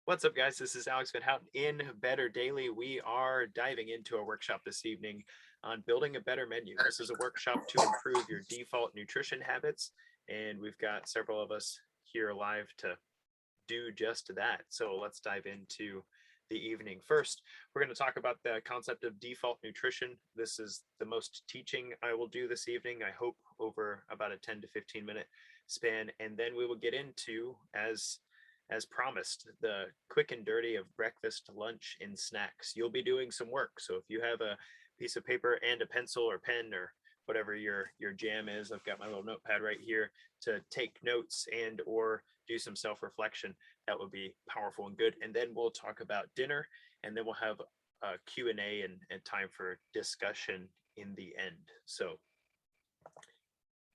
What's up, guys? This is Alex Van Houten in Better Daily. We are diving into a workshop this evening on building a better menu. This is a workshop to improve your default nutrition habits, and we've got several of us here live to do just that. So let's dive into the evening. First, we're going to talk about the concept of default nutrition. This is the most teaching I will do this evening, I hope over about a 10 to 15 minute span, and then we will get into, as promised, the quick and dirty of breakfast, lunch, and snacks. You'll be doing some work. So if you have a piece of paper and a pencil or pen or whatever your jam is, I've got my little notepad right here to take notes and or do some self-reflection. That would be powerful and good. And then we'll talk about dinner, and then we'll have a Q&A and time for discussion in the end. So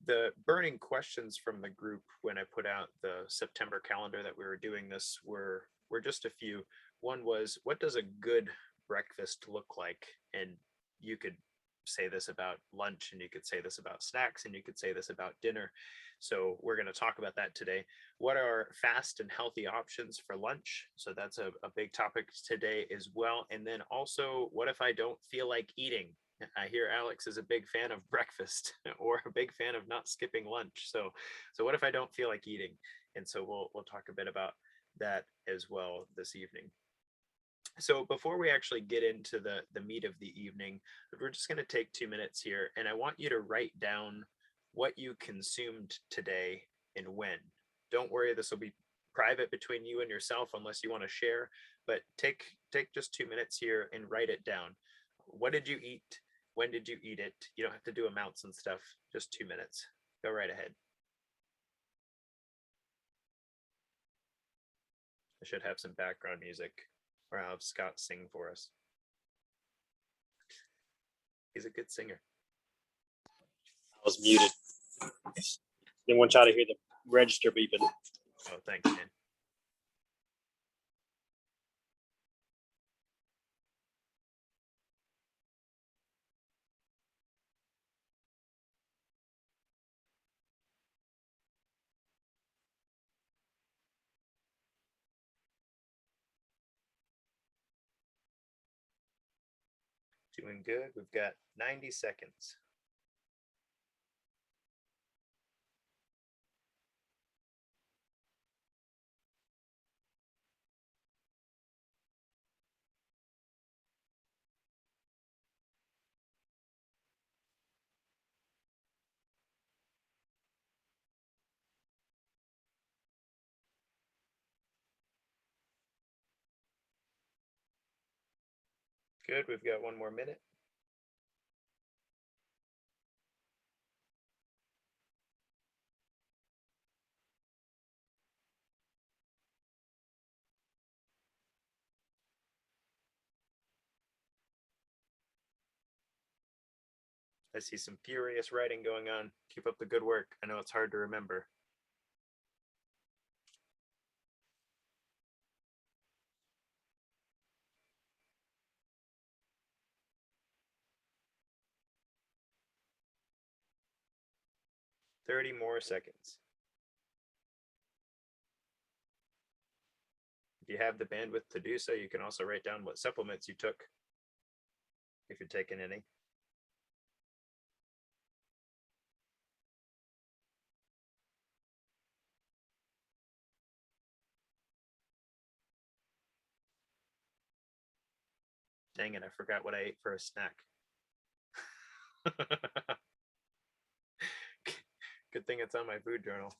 the burning questions from the group when I put out the September calendar that we were doing this were just a few. One was, what does a good breakfast look like? And you could say this about lunch, and you could say this about snacks, and you could say this about dinner. So we're going to talk about that today. What are fast and healthy options for lunch? So that's a big topic today as well. And then also, what if I don't feel like eating? I hear Alex is a big fan of breakfast or a big fan of not skipping lunch. So what if I don't feel like eating? And so we'll talk a bit about that as well this evening. So before we actually get into the meat of the evening, we're just going to take 2 minutes here, and I want you to write down what you consumed today and when. Don't worry, this will be private between you and yourself unless you want to share, but take just 2 minutes here and write it down. What did you eat? When did you eat it? You don't have to do amounts and stuff, just 2 minutes. Go right ahead. I should have some background music, or I'll have Scott sing for us. He's a good singer. I was muted. Didn't want y'all to hear the register beeping. Oh, thanks, man. Doing good. We've got 90 seconds. Good. We've got 1 more minute. I see some furious writing going on. Keep up the good work. I know it's hard to remember. Thirty more seconds. If you have the bandwidth to do so, you can also write down what supplements you took, if you're taking any. Dang it, I forgot what I ate for a snack. Good thing it's on my food journal.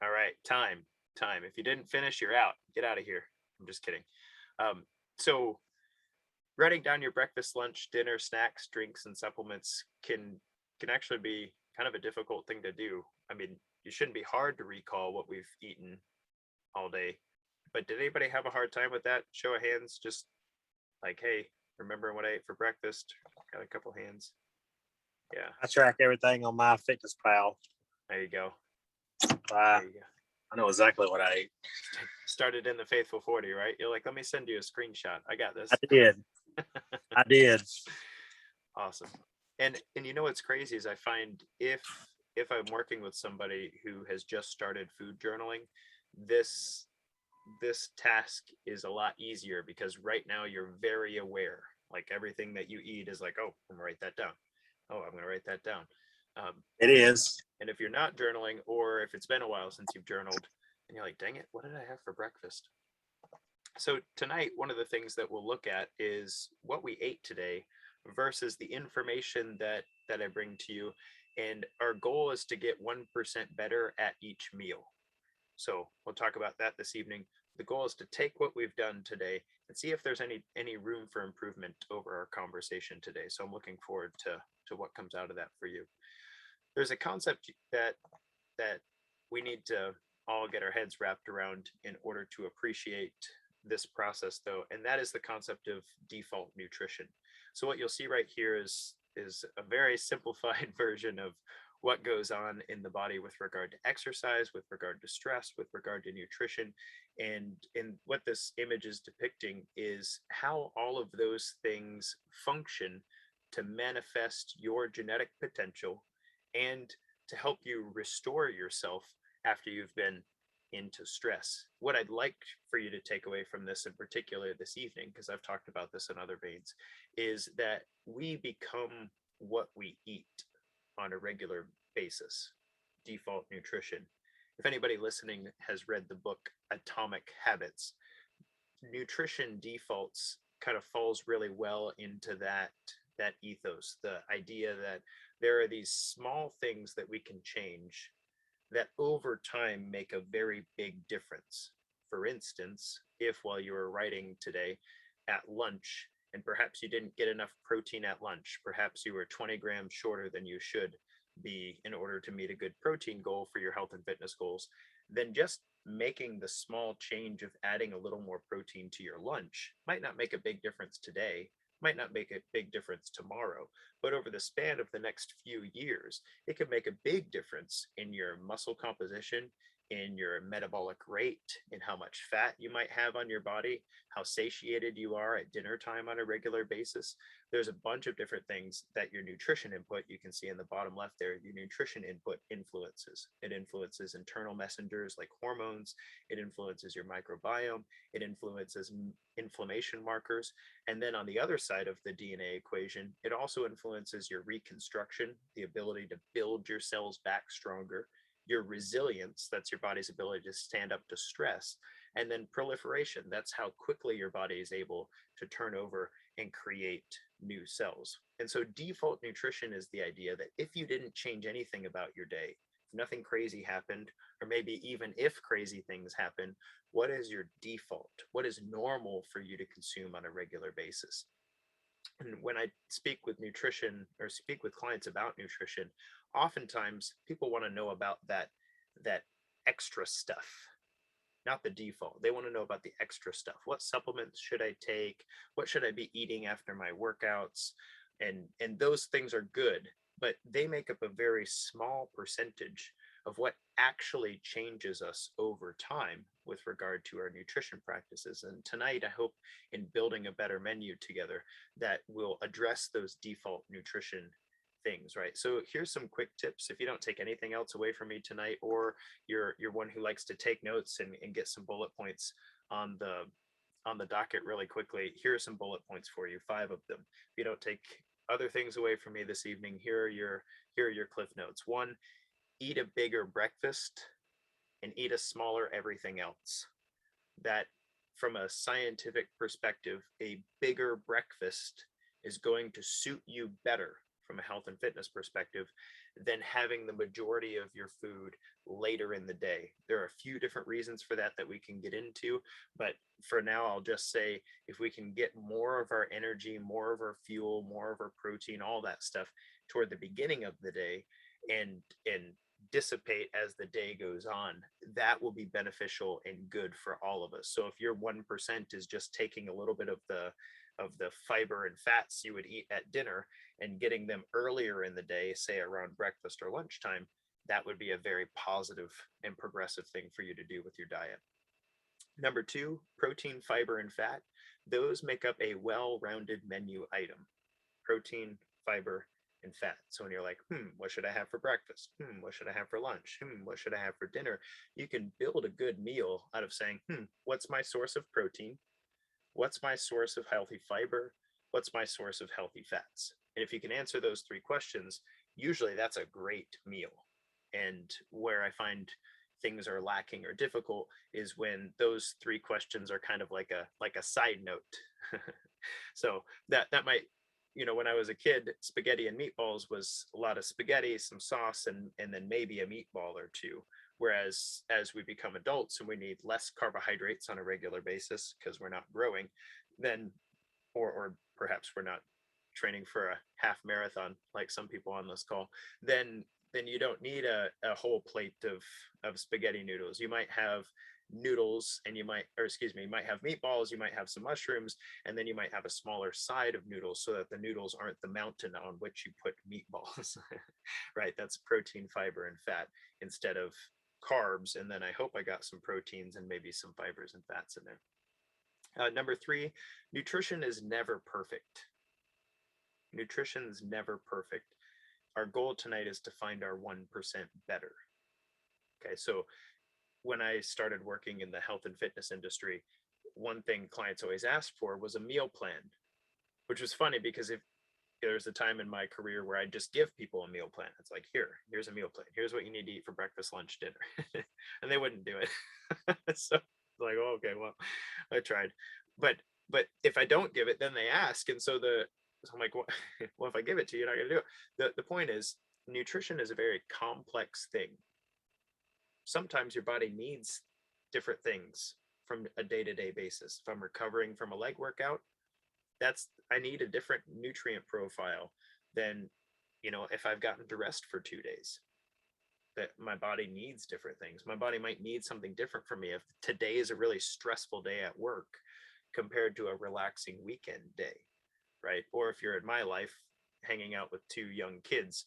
All right, time. If you didn't finish, you're out. Get out of here. I'm just kidding. So writing down your breakfast, lunch, dinner, snacks, drinks, and supplements can actually be kind of a difficult thing to do. I mean, it shouldn't be hard to recall what we've eaten all day. But did anybody have a hard time with that? Show of hands, just like, hey, remember what I ate for breakfast? Got a couple hands. Yeah. I track everything on my Fitness Pal. There you go. There you go. I know exactly what I ate. Started in the Faithful 40, right? You're like, let me send you a screenshot. I got this. I did. I did. Awesome. And you know what's crazy is I find if if I'm working with somebody who has just started food journaling, this this task is a lot easier because right now you're very aware. Like everything that you eat is like, oh, I'm gonna write that down. Oh, I'm gonna write that down. Um, It is. and if you're not journaling, or if it's been a while since you've journaled, and you're like, dang it, what did I have for breakfast? So tonight, one of the things that we'll look at is what we ate today versus the information that I bring to you. And our goal is to get 1% better at each meal. So we'll talk about that this evening. The goal is to take what we've done today and see if there's any room for improvement over our conversation today. So I'm looking forward to what comes out of that for you. There's a concept that we need to all get our heads wrapped around in order to appreciate this process, though, and that is the concept of default nutrition. So what you'll see right here is a very simplified version of what goes on in the body with regard to exercise, with regard to stress, with regard to nutrition. And in what this image is depicting is how all of those things function to manifest your genetic potential and to help you restore yourself after you've been into stress. What I'd like for you to take away from this in particular this evening, because I've talked about this in other veins, is that we become what we eat on a regular basis. Default nutrition. If anybody listening has read the book Atomic Habits, nutrition defaults kind of falls really well into that ethos, the idea that there are these small things that we can change that over time make a very big difference. For instance, if while you were writing today at lunch, and perhaps you didn't get enough protein at lunch, perhaps you were 20 grams shorter than you should be in order to meet a good protein goal for your health and fitness goals, then just making the small change of adding a little more protein to your lunch might not make a big difference today, might not make a big difference tomorrow, but over the span of the next few years, it could make a big difference in your muscle composition, in your metabolic rate, in how much fat you might have on your body, how satiated you are at dinner time on a regular basis. There's a bunch of different things that your nutrition input, you can see in the bottom left there, your nutrition input influences. It influences internal messengers like hormones, it influences your microbiome, it influences inflammation markers. And then on the other side of the DNA equation, it also influences your reconstruction, the ability to build your cells back stronger, your resilience, that's your body's ability to stand up to stress, and then proliferation, that's how quickly your body is able to turn over and create new cells. And so default nutrition is the idea that if you didn't change anything about your day, if nothing crazy happened, or maybe even if crazy things happen, what is your default? What is normal for you to consume on a regular basis? And when I speak with nutrition or speak with clients about nutrition, oftentimes people want to know about that extra stuff, not the default. They want to know about the extra stuff. What supplements should I take? What should I be eating after my workouts? And those things are good, but they make up a very small percentage of what actually changes us over time with regard to our nutrition practices. And tonight, I hope in building a better menu together that will address those default nutrition things, right? So here's some quick tips. If you don't take anything else away from me tonight, or you're one who likes to take notes and get some bullet points on the docket really quickly, here are some bullet points for you, 5 of them. If you don't take other things away from me this evening, here are your cliff notes. 1, eat a bigger breakfast and eat a smaller everything else. That from a scientific perspective, a bigger breakfast is going to suit you better from a health and fitness perspective than having the majority of your food later in the day. There are a few different reasons for that we can get into, but for now, I'll just say if we can get more of our energy, more of our fuel, more of our protein, all that stuff toward the beginning of the day and dissipate as the day goes on, that will be beneficial and good for all of us. So if your 1% is just taking a little bit of the fiber and fats you would eat at dinner and getting them earlier in the day, say around breakfast or lunchtime, that would be a very positive and progressive thing for you to do with your diet. Number 2, protein, fiber, and fat. Those make up a well-rounded menu item. Protein, fiber, and fat. So when you're like, what should I have for breakfast? What should I have for lunch? What should I have for dinner? You can build a good meal out of saying, what's my source of protein? What's my source of healthy fiber? What's my source of healthy fats? And if you can answer those three questions, usually that's a great meal. And where I find things are lacking or difficult is when those three questions are kind of like a side note. So that might, when I was a kid, spaghetti and meatballs was a lot of spaghetti, some sauce, and then maybe a meatball or two. Whereas as we become adults and we need less carbohydrates on a regular basis because we're not growing, then or perhaps we're not training for a half marathon like some people on this call, then you don't need a whole plate of spaghetti noodles. You might have noodles and you might have meatballs, you might have some mushrooms, and then you might have a smaller side of noodles so that the noodles aren't the mountain on which you put meatballs. Right? That's protein, fiber, and fat instead of carbs. And then I hope I got some proteins and maybe some fibers and fats in there. Number three, nutrition is never perfect. Nutrition's never perfect. Our goal tonight is to find our 1% better. Okay, so when I started working in the health and fitness industry, one thing clients always asked for was a meal plan, which was funny because if there's a time in my career where I just give people a meal plan, it's like, here's a meal plan. Here's what you need to eat for breakfast, lunch, dinner. And they wouldn't do it. So like, oh, okay, well, I tried. But if I don't give it, then they ask. And so I'm like, well, if I give it to you, you're not gonna do it. The point is, nutrition is a very complex thing. Sometimes your body needs different things from a day-to-day basis. If I'm recovering from a leg workout, I need a different nutrient profile than, if I've gotten to rest for 2 days. That my body needs different things. My body might need something different from me if today is a really stressful day at work compared to a relaxing weekend day, right? Or if you're in my life hanging out with two young kids,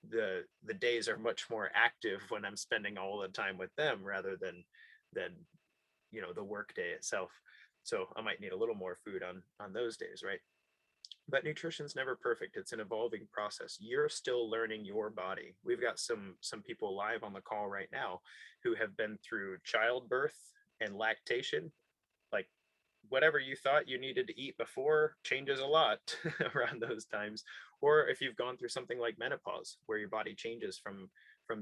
the days are much more active when I'm spending all the time with them rather than the work day itself. So I might need a little more food on those days, right? But nutrition's never perfect. It's an evolving process. You're still learning your body. We've got some people live on the call right now who have been through childbirth and lactation. Like, whatever you thought you needed to eat before changes a lot around those times. Or if you've gone through something like menopause, where your body changes from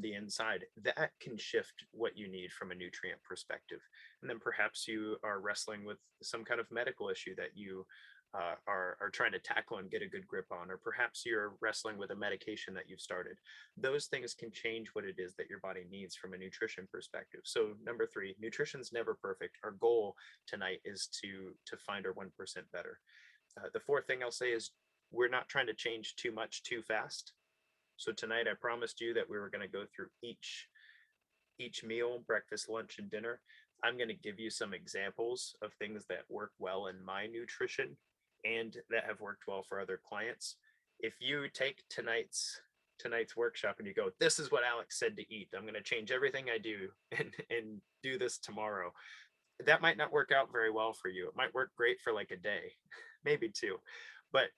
the inside, that can shift what you need from a nutrient perspective. And then perhaps you are wrestling with some kind of medical issue that you are trying to tackle and get a good grip on, or perhaps you're wrestling with a medication that you've started. Those things can change what it is that your body needs from a nutrition perspective. So number three, nutrition's never perfect. Our goal tonight is to find our 1% better. The fourth thing I'll say is we're not trying to change too much too fast. So tonight I promised you that we were going to go through each meal, breakfast, lunch, and dinner. I'm going to give you some examples of things that work well in my nutrition and that have worked well for other clients. If you take tonight's workshop and you go, this is what Alex said to eat, I'm going to change everything I do and do this tomorrow, that might not work out very well for you. It might work great for like a day, maybe two. But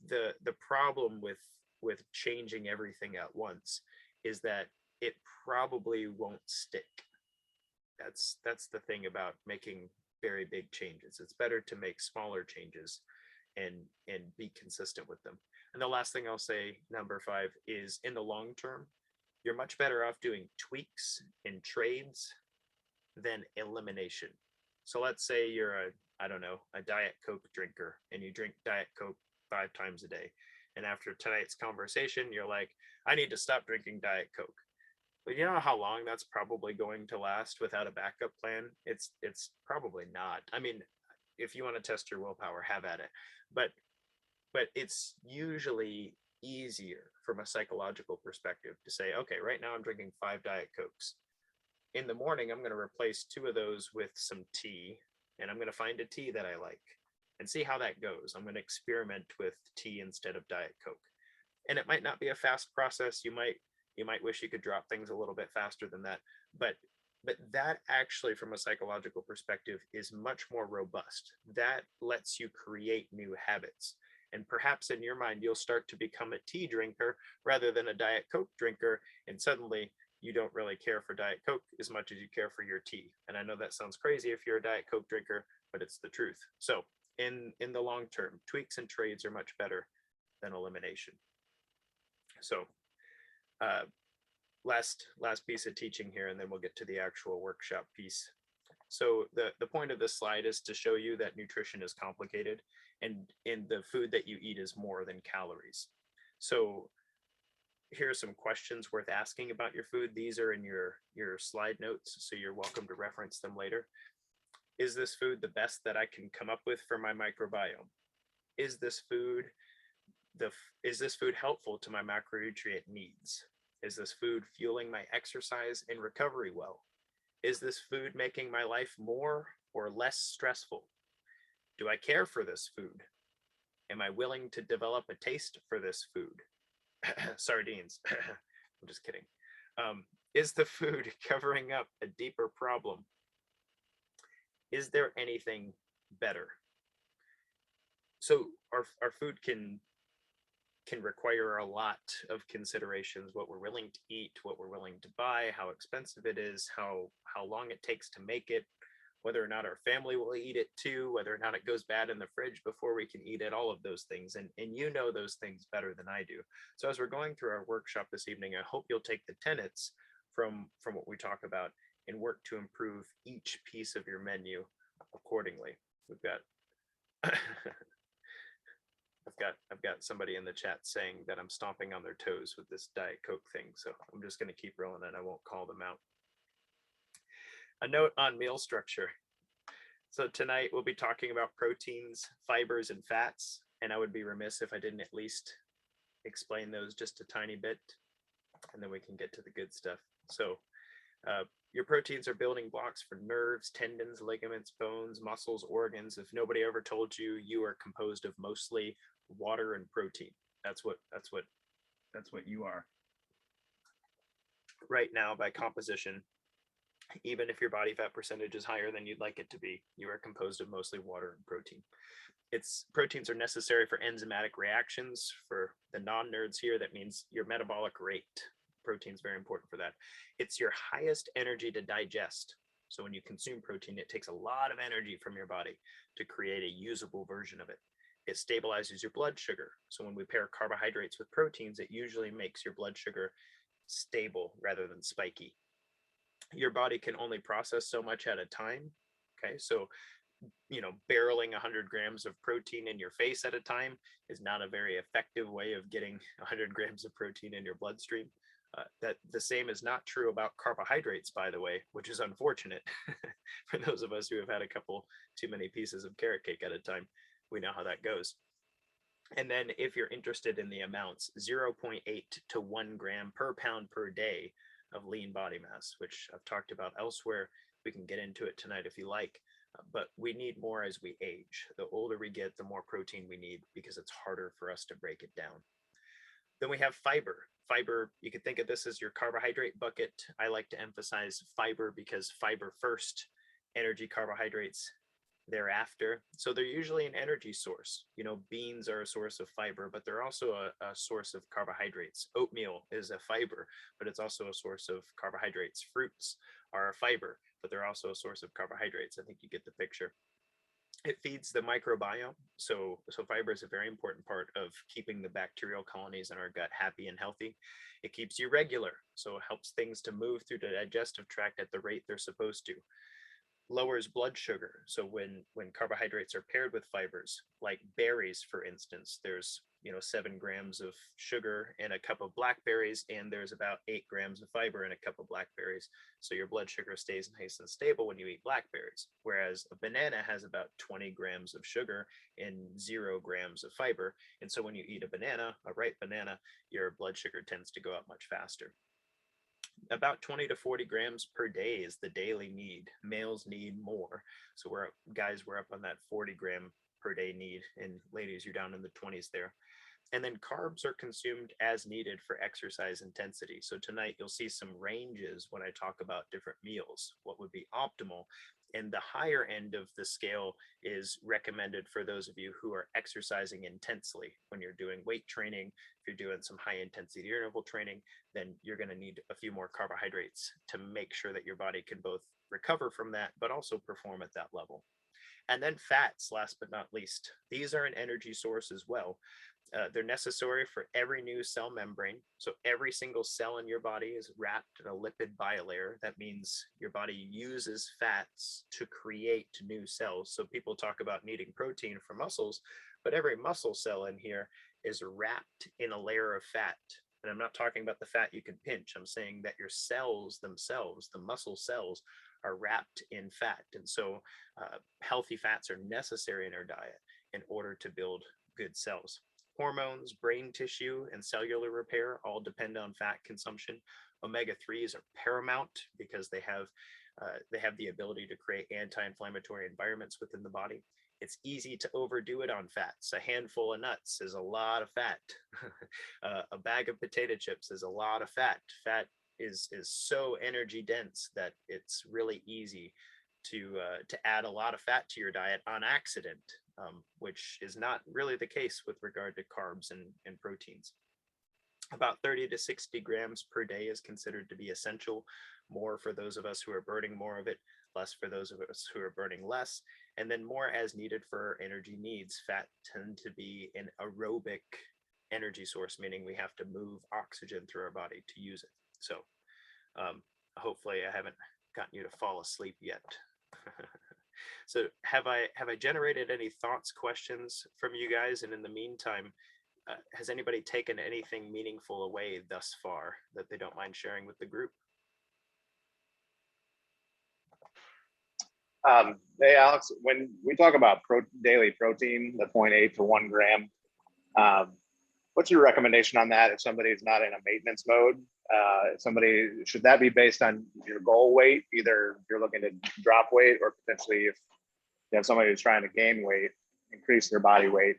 the problem with changing everything at once is that it probably won't stick. That's the thing about making very big changes. It's better to make smaller changes and be consistent with them. And the last thing I'll say, number five, is in the long term, you're much better off doing tweaks and trades than elimination. So let's say you're a Diet Coke drinker and you drink Diet Coke 5 times a day. And after tonight's conversation, you're like, I need to stop drinking Diet Coke. But you know how long that's probably going to last without a backup plan? It's probably not. I mean, if you want to test your willpower, have at it. But it's usually easier from a psychological perspective to say, okay, right now I'm drinking 5 Diet Cokes. In the morning, I'm going to replace 2 of those with some tea, and I'm going to find a tea that I like and see how that goes. I'm going to experiment with tea instead of Diet Coke. And it might not be a fast process. You might wish you could drop things a little bit faster than that. But that actually, from a psychological perspective, is much more robust. That lets you create new habits. And perhaps in your mind, you'll start to become a tea drinker rather than a Diet Coke drinker. And suddenly you don't really care for Diet Coke as much as you care for your tea. And I know that sounds crazy if you're a Diet Coke drinker, but it's the truth. So in the long term, tweaks and trades are much better than elimination. So last piece of teaching here, and then we'll get to the actual workshop piece. So the point of this slide is to show you that nutrition is complicated, and in the food that you eat is more than calories. So here are some questions worth asking about your food. These are in your slide notes, so you're welcome to reference them later. Is this food the best that I can come up with for my microbiome? Is this food helpful to my macronutrient needs? Is this food fueling my exercise and recovery well? Is this food making my life more or less stressful? Do I care for this food? Am I willing to develop a taste for this food? Sardines. I'm just kidding. Is the food covering up a deeper problem? Is there anything better? So our food can require a lot of considerations: what we're willing to eat, what we're willing to buy, how expensive it is, how long it takes to make it, whether or not our family will eat it too, whether or not it goes bad in the fridge before we can eat it, all of those things. And you know those things better than I do. So as we're going through our workshop this evening, I hope you'll take the tenets from what we talk about and work to improve each piece of your menu accordingly. We've got I've got somebody in the chat saying that I'm stomping on their toes with this Diet Coke thing, so I'm just going to keep rolling and I won't call them out. A note on meal structure. So tonight we'll be talking about proteins, fibers, and fats, and I would be remiss if I didn't at least explain those just a tiny bit, and then we can get to the good stuff. So your proteins are building blocks for nerves, tendons, ligaments, bones, muscles, organs. If nobody ever told you, you are composed of mostly water and protein. That's what you are right now by composition. Even if your body fat percentage is higher than you'd like it to be, you are composed of mostly water and protein. Proteins are necessary for enzymatic reactions. For the non-nerds here, that means your metabolic rate. Protein is very important for that. It's your highest energy to digest. So when you consume protein, it takes a lot of energy from your body to create a usable version of it. It stabilizes your blood sugar. So when we pair carbohydrates with proteins, it usually makes your blood sugar stable rather than spiky. Your body can only process so much at a time. Okay, so barreling 100 grams of protein in your face at a time is not a very effective way of getting 100 grams of protein in your bloodstream. That the same is not true about carbohydrates, by the way, which is unfortunate for those of us who have had a couple too many pieces of carrot cake at a time. We know how that goes. And then if you're interested in the amounts, 0.8 to 1 gram per pound per day of lean body mass, which I've talked about elsewhere. We can get into it tonight if you like, but we need more as we age. The older we get, the more protein we need because it's harder for us to break it down. Then we have fiber. Fiber, you can think of this as your carbohydrate bucket. I like to emphasize fiber because fiber first, energy, carbohydrates thereafter. So they're usually an energy source. Beans are a source of fiber, but they're also a source of carbohydrates. Oatmeal is a fiber, but it's also a source of carbohydrates. Fruits are a fiber, but they're also a source of carbohydrates. I think you get the picture. It feeds the microbiome. So fiber is a very important part of keeping the bacterial colonies in our gut happy and healthy. It keeps you regular. So it helps things to move through the digestive tract at the rate they're supposed to. Lowers blood sugar. So when carbohydrates are paired with fibers, like berries, for instance, there's 7 grams of sugar in a cup of blackberries, and there's about 8 grams of fiber in a cup of blackberries. So your blood sugar stays nice and stable when you eat blackberries. Whereas a banana has about 20 grams of sugar and 0 grams of fiber. And so when you eat a banana, a ripe banana, your blood sugar tends to go up much faster. About 20 to 40 grams per day is the daily need. Males need more. So we're up on that 40 gram per day need, and ladies, you're down in the 20s there. And then carbs are consumed as needed for exercise intensity. So tonight you'll see some ranges when I talk about different meals, what would be optimal. And the higher end of the scale is recommended for those of you who are exercising intensely. When you're doing weight training, if you're doing some high intensity interval training, then you're going to need a few more carbohydrates to make sure that your body can both recover from that, but also perform at that level. And then fats, last but not least. These are an energy source as well. They're necessary for every new cell membrane. So every single cell in your body is wrapped in a lipid bilayer. That means your body uses fats to create new cells. So people talk about needing protein for muscles, but every muscle cell in here is wrapped in a layer of fat. And I'm not talking about the fat you can pinch. I'm saying that your cells themselves, the muscle cells, are wrapped in fat. And so healthy fats are necessary in our diet in order to build good cells. Hormones, brain tissue, and cellular repair all depend on fat consumption. Omega-3s are paramount because they have the ability to create anti-inflammatory environments within the body. It's easy to overdo it on fats. A handful of nuts is a lot of fat. A bag of potato chips is a lot of fat. Fat is so energy dense that it's really easy to add a lot of fat to your diet on accident, which is not really the case with regard to carbs and proteins. About 30 to 60 grams per day is considered to be essential, more for those of us who are burning more of it, less for those of us who are burning less, and then more as needed for energy needs. Fat tend to be an aerobic energy source, meaning we have to move oxygen through our body to use it. So hopefully I haven't gotten you to fall asleep yet. So have I generated any thoughts, questions from you guys? And in the meantime, has anybody taken anything meaningful away thus far that they don't mind sharing with the group? Hey, Alex, when we talk about daily protein, the 0.8 to 1 gram, what's your recommendation on that if somebody's not in a maintenance mode? Should that be based on your goal weight? Either you're looking to drop weight, or potentially if you have somebody who's trying to gain weight, increase their body weight.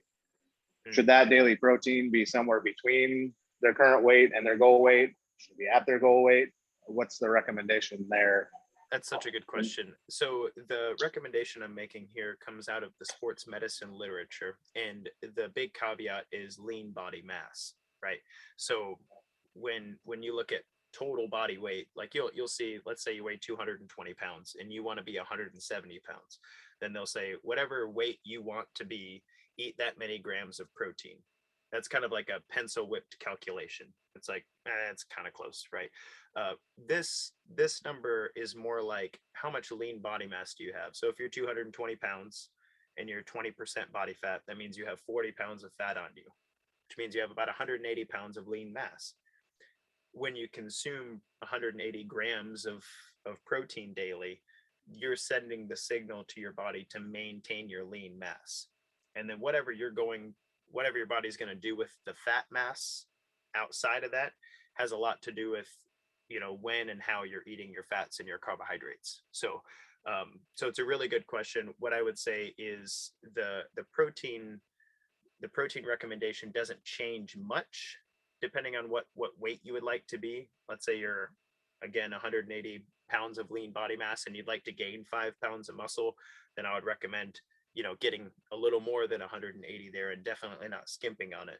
Should that daily protein be somewhere between their current weight and their goal weight? Should it be at their goal weight? What's the recommendation there? That's such a good question. So the recommendation I'm making here comes out of the sports medicine literature, and the big caveat is lean body mass, right? So when you look at total body weight, like you'll see, let's say you weigh 220 pounds and you want to be 170 pounds, then they'll say whatever weight you want to be, eat that many grams of protein. That's kind of like a pencil whipped calculation. It's like it's kind of close, right? This number is more like how much lean body mass do you have? So if you're 220 pounds and you're 20% body fat, that means you have 40 pounds of fat on you, which means you have about 180 pounds of lean mass. When you consume 180 grams of protein daily, you're sending the signal to your body to maintain your lean mass. And then whatever your body's going to do with the fat mass outside of that has a lot to do with, when and how you're eating your fats and your carbohydrates. So it's a really good question. What I would say is the protein recommendation doesn't change much depending on what weight you would like to be. Let's say you're, again, 180 pounds of lean body mass and you'd like to gain 5 pounds of muscle, then I would recommend getting a little more than 180 there, and definitely not skimping on it.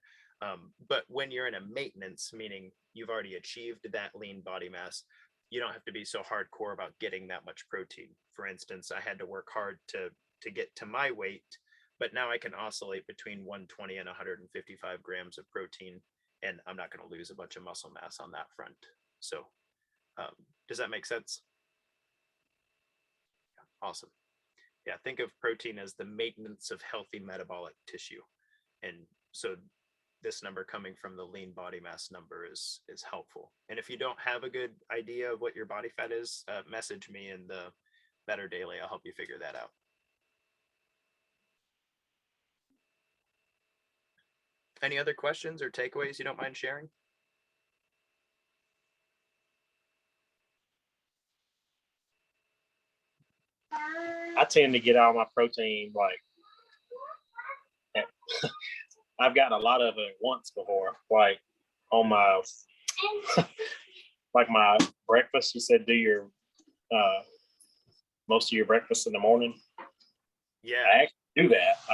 But when you're in a maintenance, meaning you've already achieved that lean body mass, you don't have to be so hardcore about getting that much protein. For instance, I had to work hard to get to my weight, but now I can oscillate between 120 and 155 grams of protein, and I'm not going to lose a bunch of muscle mass on that front. So does that make sense? Awesome. Yeah, think of protein as the maintenance of healthy metabolic tissue. And so this number coming from the lean body mass number is helpful. And if you don't have a good idea of what your body fat is, message me in the Better Daily. I'll help you figure that out. Any other questions or takeaways you don't mind sharing? I tend to get all my protein like I've gotten a lot of it once before, like on my like my breakfast. You said do your most of your breakfast in the morning. Yeah. I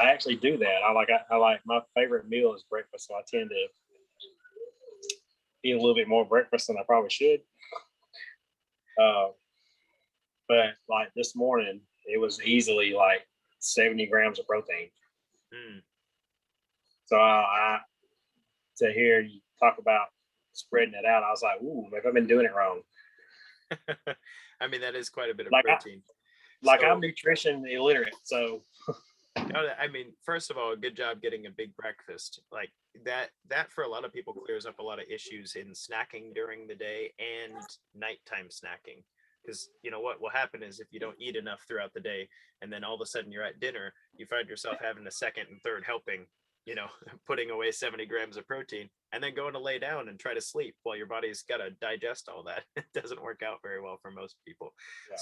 actually do that. I like my favorite meal is breakfast, so I tend to eat a little bit more breakfast than I probably should. But like this morning, it was easily like 70 grams of protein. Mm. So I to hear you talk about spreading it out, I was like, ooh, maybe I've been doing it wrong. I mean, that is quite a bit of Like protein. I'm nutrition illiterate, so I mean, first of all, good job getting a big breakfast. Like that for a lot of people clears up a lot of issues in snacking during the day and nighttime snacking. Because you know what will happen is if you don't eat enough throughout the day, and then all of a sudden you're at dinner, you find yourself having a second and third helping, you know, putting away 70 grams of protein, and then going to lay down and try to sleep while your body's got to digest all that. It doesn't work out very well for most people. Yeah.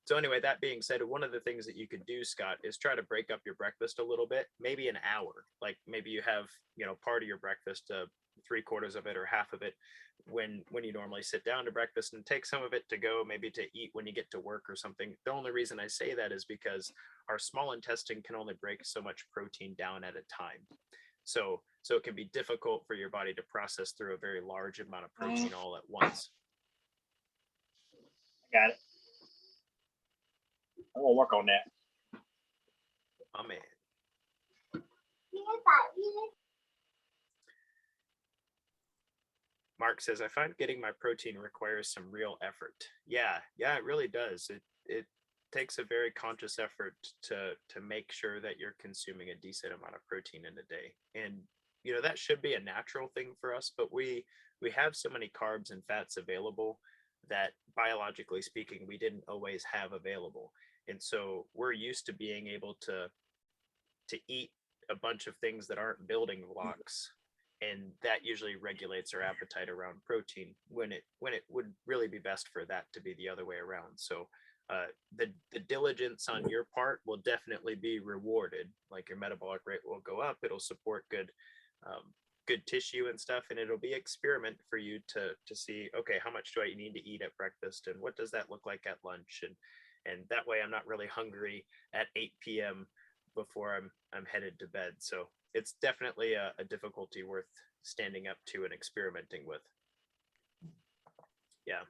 So anyway, that being said, one of the things that you could do, Scott, is try to break up your breakfast a little bit, maybe an hour. Like maybe you have, you know, part of your breakfast, 3/4 of it or half of it when you normally sit down to breakfast, and take some of it to go maybe to eat when you get to work or something. The only reason I say that is because our small intestine can only break so much protein down at a time. So it can be difficult for your body to process through a very large amount of protein all at once. got it. I'm gonna work on that. Oh man. Mark says, I find getting my protein requires some real effort. Yeah, it really does. It takes a very conscious effort to make sure that you're consuming a decent amount of protein in a day. And you know, that should be a natural thing for us, but we have so many carbs and fats available that biologically speaking, we didn't always have available. And so we're used to being able to eat a bunch of things that aren't building blocks, and that usually regulates our appetite around protein when it would really be best for that to be the other way around. So the diligence on your part will definitely be rewarded. Like your metabolic rate will go up, it'll support good tissue and stuff, and it'll be experiment for you to see, okay, how much do I need to eat at breakfast, and what does that look like at lunch, and that way I'm not really hungry at 8 p.m. before I'm headed to bed. So it's definitely a difficulty worth standing up to and experimenting with. Yeah.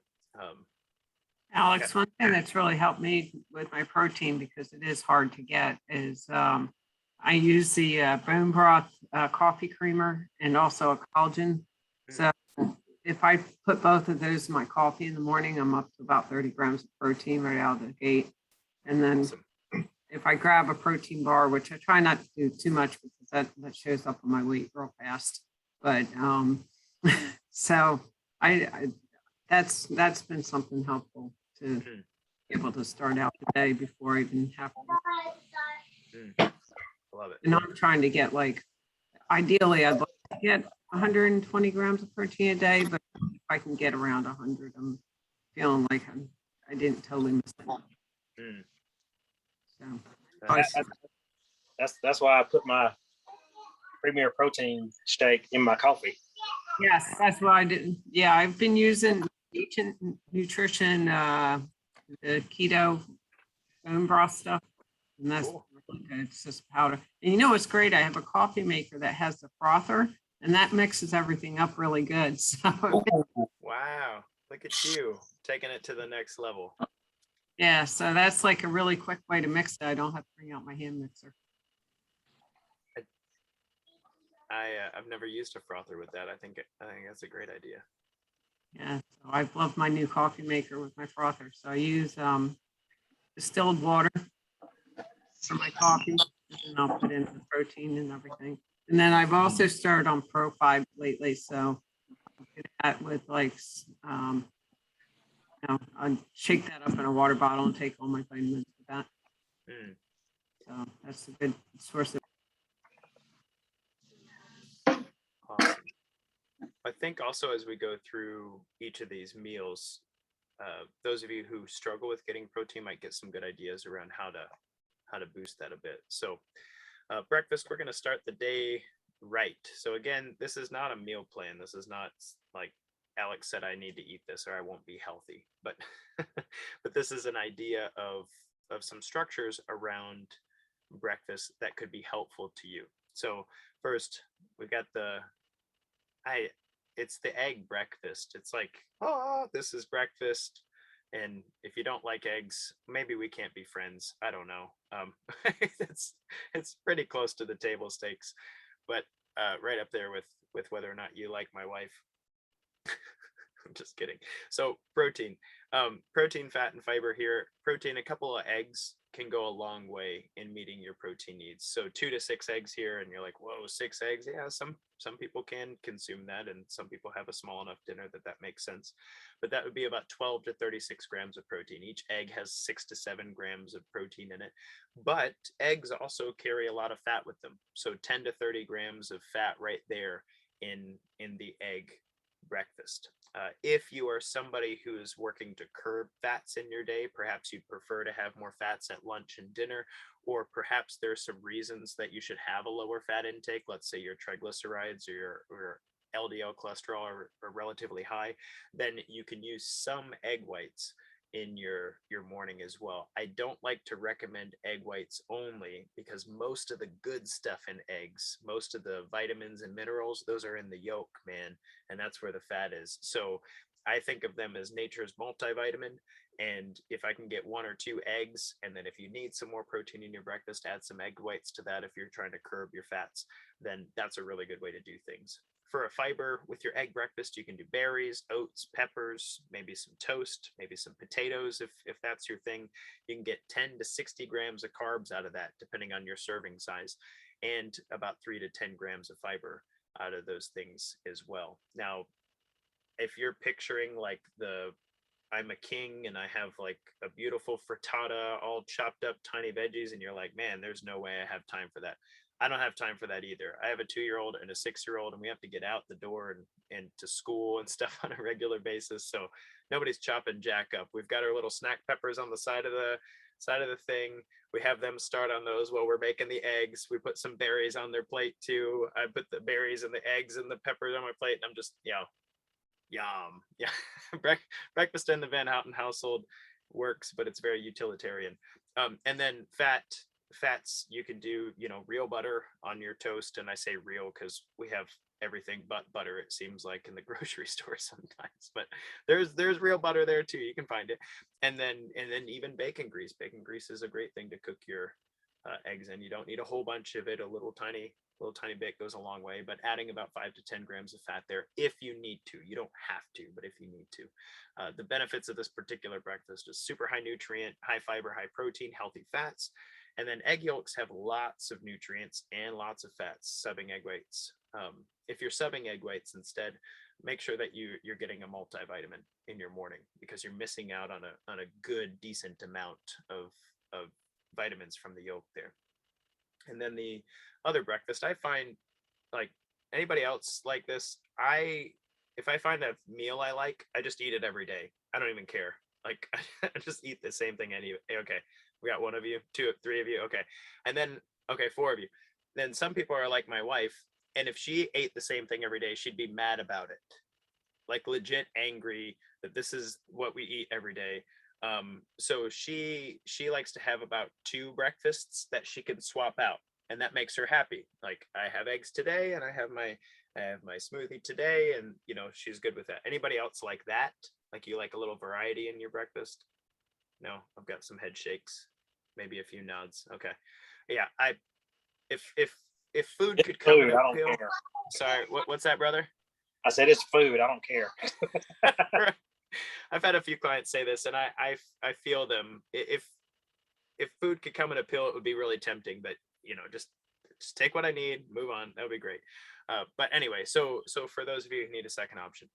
Alex, one thing that's really helped me with my protein, because it is hard to get, is I use the bone broth coffee creamer and also a collagen. So if I put both of those in my coffee in the morning, I'm up to about 30 grams of protein right out of the gate. And then Awesome. If I grab a protein bar, which I try not to do too much because that shows up on my weight real fast. But so I that's been something helpful to be able to start out the day before I even have to. Love it. And I'm trying to get, like, ideally I'd like to get 120 grams of protein a day, but if I can get around 100, I'm feeling like I didn't totally miss it. So That's why I put my Premier Protein shake in my coffee. yes, that's why I didn't. Yeah, I've been using Ancient Nutrition, the keto bone broth stuff, and that's really good. It's just powder. And you know what's great? I have a coffee maker that has the frother, and that mixes everything up really good. So Wow, look at you taking it to the next level. yeah, so that's like a really quick way to mix it. I don't have to bring out my hand mixer. I've never used a frother with that. I think that's a great idea. Yeah, so I've loved my new coffee maker with my frother. So I use distilled water for my coffee, and I'll put in the protein and everything. And then I've also started on Pro 5 lately, so I do that with, like, I shake that up in a water bottle and take all my vitamins with that. So that's a good source of. Awesome. I think also as we go through each of these meals, those of you who struggle with getting protein might get some good ideas around how to boost that a bit. So breakfast, we're going to start the day right. So again, this is not a meal plan. This is not like Alex said, I need to eat this or I won't be healthy. But but this is an idea of some structures around breakfast that could be helpful to you. So first, we've got I it's the egg breakfast. It's like, oh, this is breakfast. And if you don't like eggs, maybe we can't be friends. I don't know. It's pretty close to the table stakes, but right up there with whether or not you like my wife. I'm just kidding. So protein, fat, and fiber here. Protein, a couple of eggs can go a long way in meeting your protein needs. So 2 to 6 eggs here, and you're like, whoa, 6 eggs? Yeah, some people can consume that, and some people have a small enough dinner that makes sense. But that would be about 12 to 36 grams of protein. Each egg has 6 to 7 grams of protein in it. But eggs also carry a lot of fat with them. So 10 to 30 grams of fat right there in the egg breakfast. If you are somebody who is working to curb fats in your day, perhaps you'd prefer to have more fats at lunch and dinner, or perhaps there's some reasons that you should have a lower fat intake. Let's say your triglycerides or LDL cholesterol are relatively high, then you can use some egg whites in your morning as well. I don't like to recommend egg whites only because most of the good stuff in eggs, most of the vitamins and minerals, those are in the yolk, man, and that's where the fat is. So I think of them as nature's multivitamin. And if I can get 1 or 2 eggs, and then if you need some more protein in your breakfast, add some egg whites to that if you're trying to curb your fats, then that's a really good way to do things. For a fiber with your egg breakfast, you can do berries, oats, peppers, maybe some toast, maybe some potatoes if that's your thing. You can get 10 to 60 grams of carbs out of that, depending on your serving size, and about 3 to 10 grams of fiber out of those things as well. Now, if you're picturing like I'm a king and I have like a beautiful frittata, all chopped up tiny veggies, and you're like, man, there's no way I have time for that. I don't have time for that either. I have a 2-year-old and a 6-year-old, and we have to get out the door and to school and stuff on a regular basis. So nobody's chopping jack up. We've got our little snack peppers on the side of the thing. We have them start on those while we're making the eggs. We put some berries on their plate too. I put the berries and the eggs and the peppers on my plate, and I'm just, yum. Yeah. Breakfast in the Van Houten household works, but it's very utilitarian. And then fats, you can do, real butter on your toast. And I say real because we have everything but butter, it seems like, in the grocery store sometimes, but there's real butter there too. You can find it. And then even bacon grease. Bacon grease is a great thing to cook your eggs in. You don't need a whole bunch of it. A little tiny bit goes a long way, but adding about 5 to 10 grams of fat there if you need to. You don't have to, but if you need to. The benefits of this particular breakfast is super high nutrient, high fiber, high protein, healthy fats. And then egg yolks have lots of nutrients and lots of fats, subbing egg whites. If you're subbing egg whites instead, make sure that you're getting a multivitamin in your morning, because you're missing out on a good, decent amount of vitamins from the yolk there. And then the other breakfast, I find, like, anybody else like this, if I find a meal I like, I just eat it every day. I don't even care. Like, I just eat the same thing anyway. Okay, we got 1 of you, 2, 3 of you. Okay, and then 4 of you. Then some people are like my wife, and if she ate the same thing every day, she'd be mad about it, like legit angry that this is what we eat every day. So she likes to have about 2 breakfasts that she can swap out, and that makes her happy. Like, I have eggs today, and I have my smoothie today, and she's good with that. Anybody else like that? Like, you like a little variety in your breakfast? No, I've got some head shakes, maybe a few nods. Okay, yeah. If food could come in Food, I a don't pill. care. Sorry, what's that, brother? I said it's food. I don't care. I've had a few clients say this, and I feel them. If food could come in a pill, it would be really tempting. But just take what I need, move on. That would be great. But anyway, so for those of you who need a second option,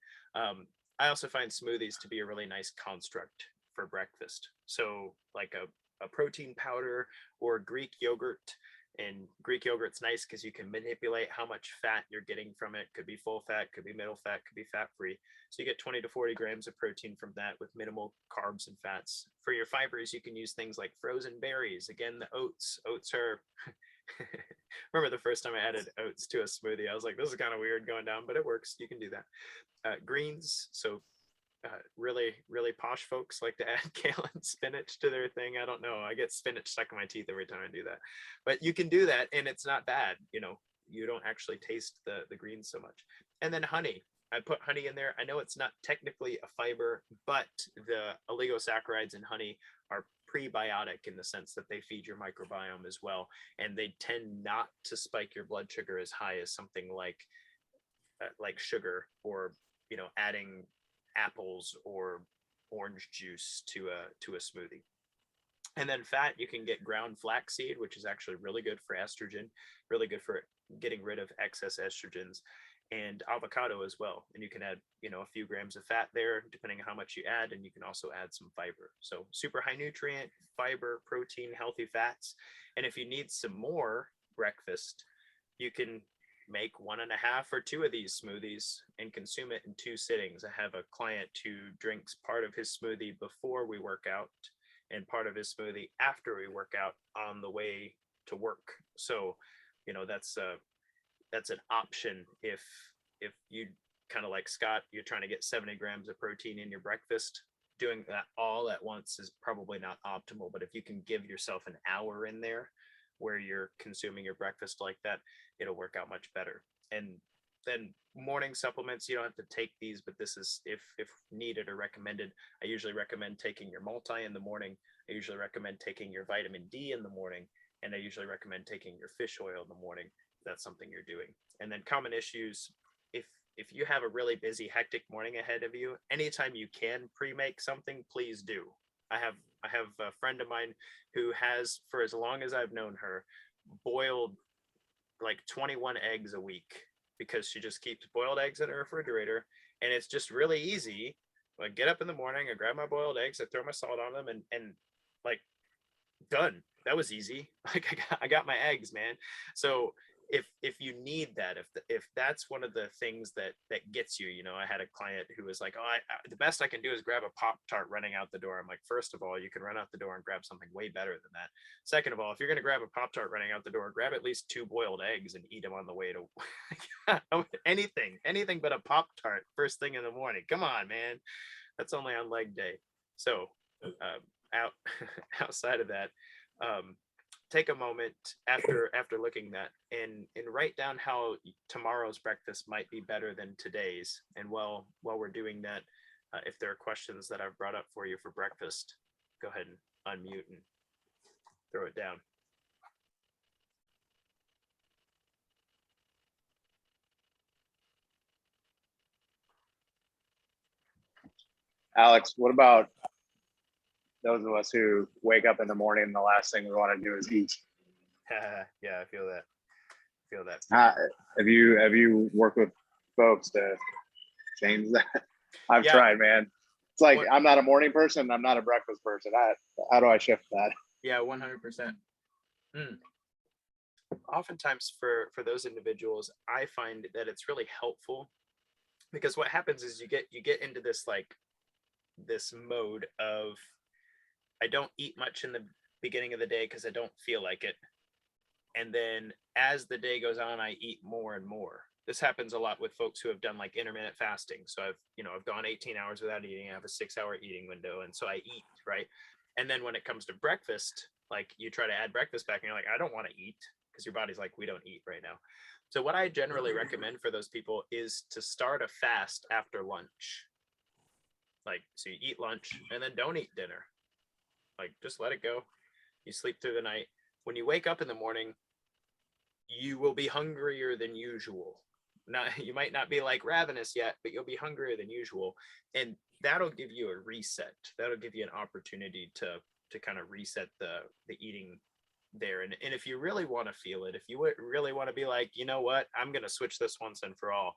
I also find smoothies to be a really nice construct for breakfast. So like a protein powder or Greek yogurt. And Greek yogurt's nice because you can manipulate how much fat you're getting from it. Could be full fat, could be middle fat, could be fat free. So you get 20 to 40 grams of protein from that with minimal carbs and fats. For your fibers, you can use things like frozen berries. Again, the oats are Remember the first time I added oats to a smoothie, I was like, this is kind of weird going down, but it works. You can do that. Greens, so really, really posh folks like to add kale and spinach to their thing. I don't know. I get spinach stuck in my teeth every time I do that. But you can do that, and it's not bad. You know, you don't actually taste the greens so much. And then honey. I put honey in there. I know it's not technically a fiber, but the oligosaccharides in honey are prebiotic in the sense that they feed your microbiome as well, and they tend not to spike your blood sugar as high as something like sugar, or adding apples or orange juice to a smoothie. And then fat, you can get ground flaxseed, which is actually really good for estrogen, really good for getting rid of excess estrogens, and avocado as well. And you can add, a few grams of fat there, depending on how much you add, and you can also add some fiber. So super high nutrient, fiber, protein, healthy fats. And if you need some more breakfast, you can make 1.5 or 2 of these smoothies and consume it in 2 sittings. I have a client who drinks part of his smoothie before we work out and part of his smoothie after we work out on the way to work. So, that's an option if you kind of like Scott, you're trying to get 70 grams of protein in your breakfast. Doing that all at once is probably not optimal, but if you can give yourself an hour in there where you're consuming your breakfast like that, it'll work out much better. And then morning supplements, you don't have to take these, but this is if needed or recommended. I usually recommend taking your multi in the morning. I usually recommend taking your vitamin D in the morning, and I usually recommend taking your fish oil in the morning. That's something you're doing. And then common issues, if you have a really busy, hectic morning ahead of you, anytime you can pre-make something, please do. I have a friend of mine who has, for as long as I've known her, boiled like 21 eggs a week, because she just keeps boiled eggs in her refrigerator, and it's just really easy. I get up in the morning, I grab my boiled eggs, I throw my salt on them, and like, done. That was easy. Like, I got my eggs, man. So if you need that, if that's one of the things that gets you, I had a client who was like, oh, the best I can do is grab a Pop-Tart running out the door. I'm like, first of all, you can run out the door and grab something way better than that. Second of all, if you're going to grab a Pop-Tart running out the door, grab at least 2 boiled eggs and eat them on the way to anything but a Pop-Tart first thing in the morning. Come on, man. That's only on leg day. So outside of that, take a moment after looking that and write down how tomorrow's breakfast might be better than today's. And while we're doing that, if there are questions that I've brought up for you for breakfast, go ahead and unmute and throw it down. Alex, what about those of us who wake up in the morning and the last thing we want to do is eat? Yeah, I feel that. Have you worked with folks to change that? I've tried, man. It's like, I'm not a morning person. I'm not a breakfast person. How do I shift that? Yeah, 100%. Oftentimes for those individuals, I find that it's really helpful, because what happens is you get into this mode of, I don't eat much in the beginning of the day because I don't feel like it. And then as the day goes on, I eat more and more. This happens a lot with folks who have done like intermittent fasting. So I've gone 18 hours without eating. I have a 6-hour eating window. And so I eat, right? And then when it comes to breakfast, like, you try to add breakfast back and you're like, I don't want to eat, because your body's like, we don't eat right now. So what I generally recommend for those people is to start a fast after lunch. Like, so you eat lunch and then don't eat dinner. Like, just let it go. You sleep through the night. When you wake up in the morning, you will be hungrier than usual. You might not be like ravenous yet, but you'll be hungrier than usual. And that'll give you a reset. That'll give you an opportunity to kind of reset the eating there. And if you really want to feel it, if you really want to be like, you know what, I'm going to switch this once and for all,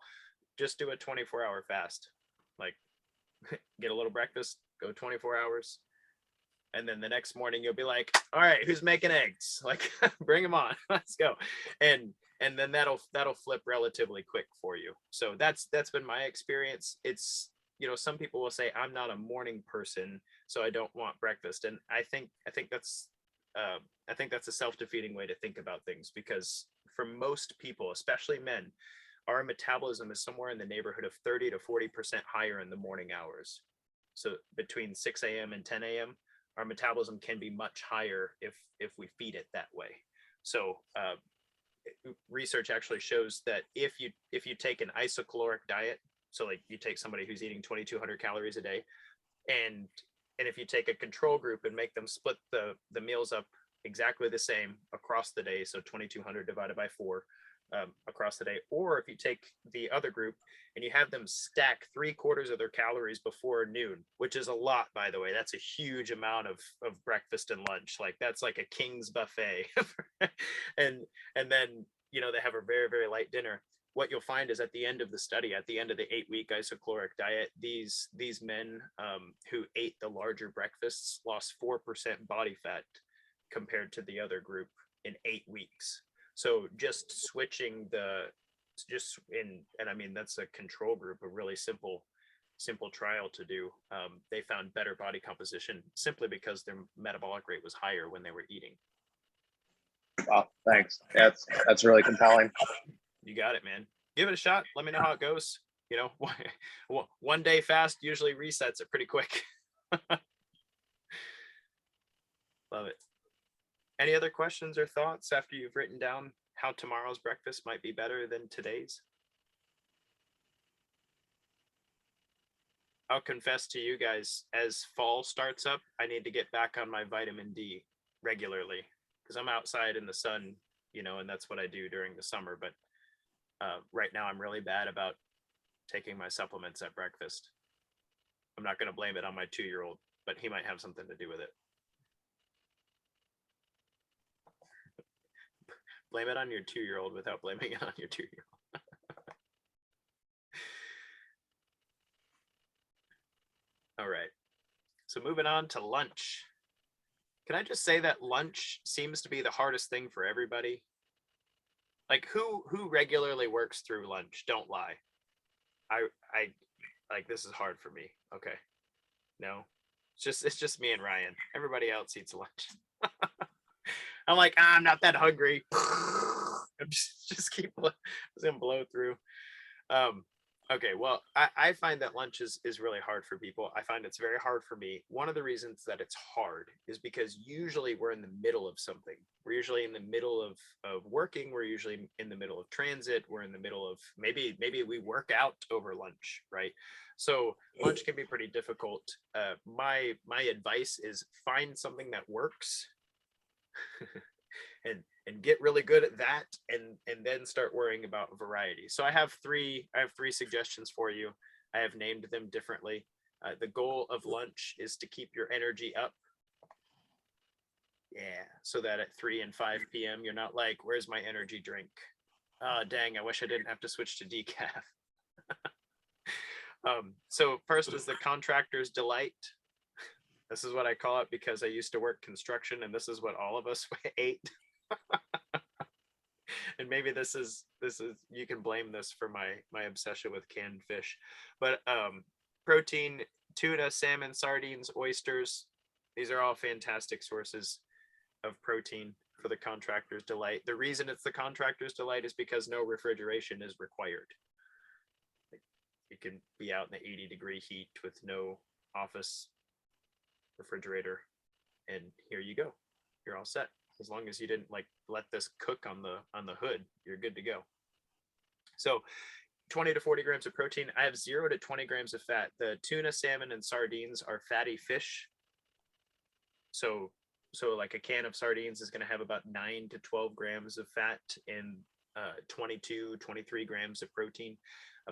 just do a 24-hour fast. Like, get a little breakfast, go 24 hours. And then the next morning you'll be like, all right, who's making eggs? Like, bring them on, let's go. And then that'll flip relatively quick for you. So that's been my experience. It's, some people will say, I'm not a morning person, so I don't want breakfast. And I think that's I think that's a self-defeating way to think about things, because for most people, especially men, our metabolism is somewhere in the neighborhood of 30 to 40% higher in the morning hours. So between 6 a.m. and 10 a.m., our metabolism can be much higher if we feed it that way. So research actually shows that if you take an isocaloric diet, so like you take somebody who's eating 2,200 calories a day, and if you take a control group and make them split the meals up exactly the same across the day, so 2,200 divided by 4 across the day, or if you take the other group and you have them stack 3/4 of their calories before noon, which is a lot, by the way. That's a huge amount of breakfast and lunch. Like that's like a king's buffet. and then they have a very, very light dinner. What you'll find is at the end of the study, at the end of the 8-week isocaloric diet, these men who ate the larger breakfasts lost 4% body fat compared to the other group in 8 weeks. So just switching and I mean, that's a control group, a really simple trial to do. They found better body composition simply because their metabolic rate was higher when they were eating. Wow, thanks. That's really compelling. You got it, man. Give it a shot. Let me know how it goes. One day fast usually resets it pretty quick. Love it. Any other questions or thoughts after you've written down how tomorrow's breakfast might be better than today's? I'll confess to you guys, as fall starts up, I need to get back on my vitamin D regularly, because I'm outside in the sun, and that's what I do during the summer. But right now I'm really bad about taking my supplements at breakfast. I'm not going to blame it on my 2-year-old, but he might have something to do with it. Blame it on your 2-year-old without blaming it on your 2-year-old. All right. So moving on to lunch. Can I just say that lunch seems to be the hardest thing for everybody? Like who regularly works through lunch? Don't lie. I like, this is hard for me. Okay. No. It's just me and Ryan. Everybody else eats lunch. I'm like, I'm not that hungry. I'm just gonna blow through. Okay, well, I find that lunch is really hard for people. I find it's very hard for me. One of the reasons that it's hard is because usually we're in the middle of something. We're usually in the middle of working. We're usually in the middle of transit. We're in the middle of maybe we work out over lunch, right? So lunch can be pretty difficult. My advice is find something that works. and get really good at that, and then start worrying about variety. So I have three suggestions for you. I have named them differently. The goal of lunch is to keep your energy up. Yeah, so that at 3 and 5 p.m. you're not like, where's my energy drink? Oh, dang, I wish I didn't have to switch to decaf. So first is the Contractor's Delight. This is what I call it because I used to work construction, and this is what all of us ate. And maybe this is you can blame this for my obsession with canned fish. But protein, tuna, salmon, sardines, oysters, these are all fantastic sources of protein for the Contractor's Delight. The reason it's the Contractor's Delight is because no refrigeration is required. You can be out in the 80-degree heat with no office refrigerator, and here you go, you're all set. As long as you didn't like let this cook on the hood, you're good to go. So 20 to 40 grams of protein. I have 0 to 20 grams of fat. The tuna, salmon, and sardines are fatty fish. So like a can of sardines is going to have about 9 to 12 grams of fat and 23 grams of protein.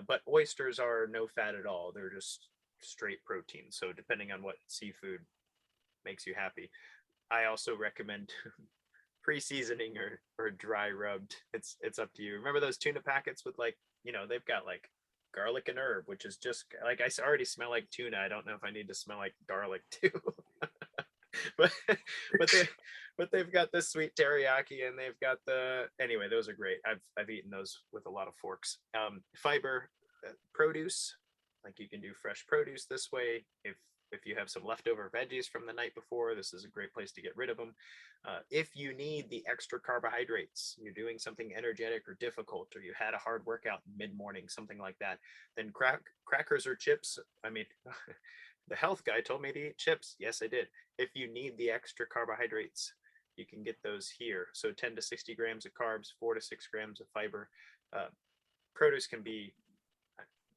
But oysters are no fat at all. They're just straight protein. So depending on what seafood makes you happy. I also recommend pre-seasoning or dry rubbed. It's up to you. Remember those tuna packets with like, they've got like garlic and herb, which is just like, I already smell like tuna. I don't know if I need to smell like garlic too. but they've got the sweet teriyaki, and they've got anyway, those are great. I've eaten those with a lot of forks. Fiber, produce, like you can do fresh produce this way. if you have some leftover veggies from the night before, this is a great place to get rid of them. If you need the extra carbohydrates, you're doing something energetic or difficult, or you had a hard workout mid-morning, something like that, then crackers or chips. I mean, the health guy told me to eat chips. Yes, I did. If you need the extra carbohydrates, you can get those here. So 10 to 60 grams of carbs, 4 to 6 grams of fiber. Produce can be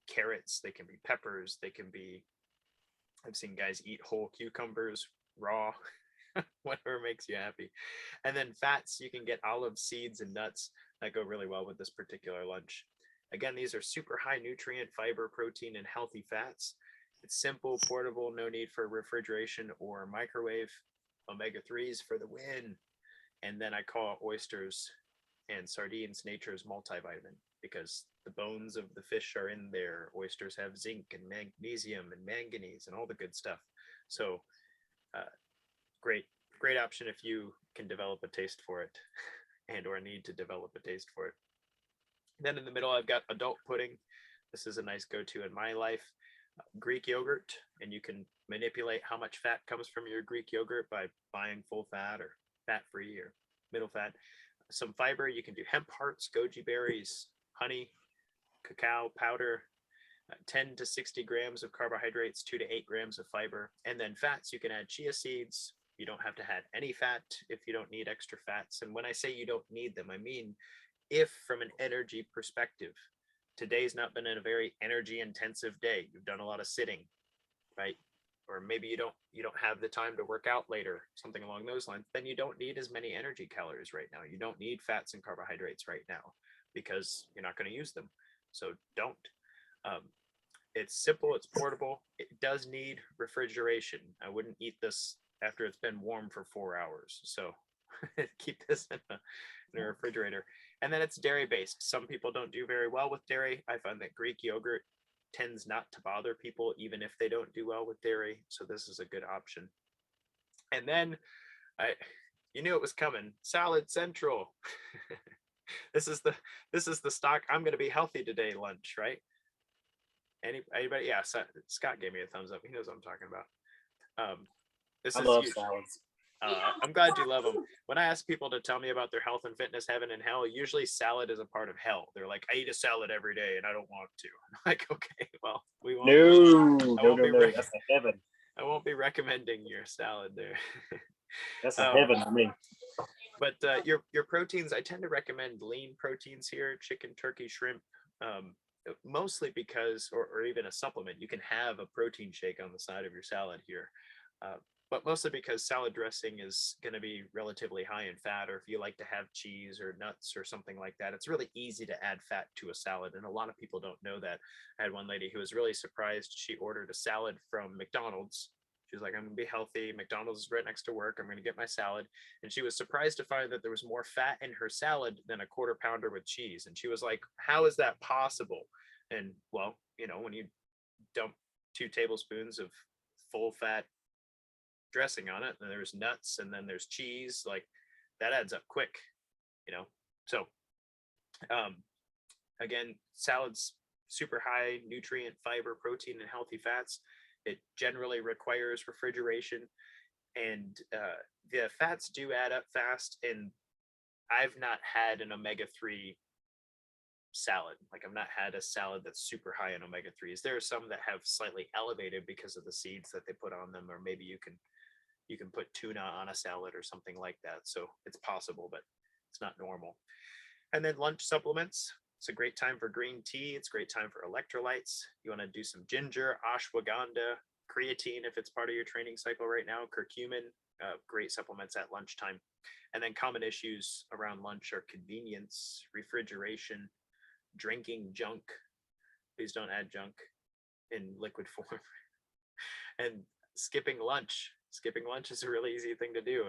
carrots, they can be peppers, they can be, I've seen guys eat whole cucumbers raw, whatever makes you happy. And then fats, you can get olive seeds and nuts that go really well with this particular lunch. Again, these are super high nutrient, fiber, protein, and healthy fats. It's simple, portable, no need for refrigeration or microwave. Omega-3s for the win. And then I call oysters and sardines nature's multivitamin, because the bones of the fish are in there. Oysters have zinc and magnesium and manganese and all the good stuff. So great option if you can develop a taste for it and or need to develop a taste for it. Then in the middle, I've got adult pudding. This is a nice go-to in my life. Greek yogurt, and you can manipulate how much fat comes from your Greek yogurt by buying full fat or fat-free or middle fat. Some fiber, you can do hemp hearts, goji berries, honey, cacao powder, 10 to 60 grams of carbohydrates, 2 to 8 grams of fiber. And then fats, you can add chia seeds. You don't have to add any fat if you don't need extra fats. And when I say you don't need them, I mean, if from an energy perspective, today's not been a very energy intensive day, you've done a lot of sitting, right? Or maybe you don't have the time to work out later, something along those lines, then you don't need as many energy calories right now. You don't need fats and carbohydrates right now because you're not going to use them. So don't. It's simple, it's portable. It does need refrigeration. I wouldn't eat this after it's been warm for 4 hours. So keep this in a refrigerator. And then it's dairy based. Some people don't do very well with dairy. I find that Greek yogurt tends not to bother people even if they don't do well with dairy. So this is a good option. And then you knew it was coming. Salad Central. This is the stock I'm going to be healthy today lunch, right? Anybody? Yeah, Scott gave me a thumbs up. He knows what I'm talking about. I love salads. I'm glad you love them. When I ask people to tell me about their health and fitness, heaven and hell, usually salad is a part of hell. They're like, I eat a salad every day and I don't want to. I'm like, okay, well, we won't. No, that's a heaven. I won't be recommending your salad there. That's a heaven to me. But your proteins, I tend to recommend lean proteins here: chicken, turkey, shrimp. Mostly because, or even a supplement, you can have a protein shake on the side of your salad here. But mostly because salad dressing is going to be relatively high in fat, or if you like to have cheese or nuts or something like that, it's really easy to add fat to a salad. And a lot of people don't know that. I had one lady who was really surprised. She ordered a salad from McDonald's. She was like, I'm going to be healthy. McDonald's is right next to work. I'm going to get my salad. And she was surprised to find that there was more fat in her salad than a quarter pounder with cheese. And she was like, how is that possible? And well, when you dump 2 tablespoons of full fat dressing on it, and there's nuts, and then there's cheese, like that adds up quick, So again, salads, super high nutrient, fiber, protein, and healthy fats. It generally requires refrigeration, and the fats do add up fast. And I've not had an omega-3 salad. Like, I've not had a salad that's super high in omega-3s. There are some that have slightly elevated because of the seeds that they put on them, or maybe you can put tuna on a salad or something like that. So it's possible, but it's not normal. And then lunch supplements. It's a great time for green tea. It's a great time for electrolytes. You want to do some ginger, ashwagandha, creatine if it's part of your training cycle right now, curcumin, great supplements at lunchtime. And then common issues around lunch are convenience, refrigeration, drinking junk. Please don't add junk in liquid form. And skipping lunch. Skipping lunch is a really easy thing to do.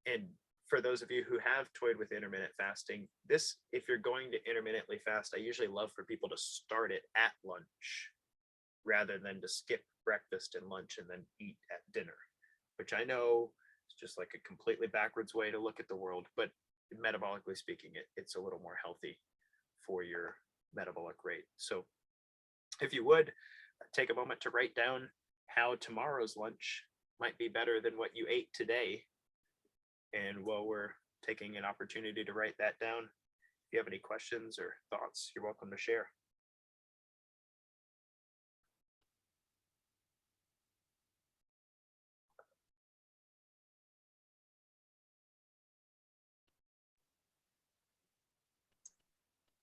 And for those of you who have toyed with intermittent fasting, if you're going to intermittently fast, I usually love for people to start it at lunch rather than to skip breakfast and lunch and then eat at dinner, which I know is just like a completely backwards way to look at the world, but metabolically speaking, it's a little more healthy for your metabolic rate. So if you would take a moment to write down how tomorrow's lunch might be better than what you ate today. And while we're taking an opportunity to write that down, if you have any questions or thoughts, you're welcome to share.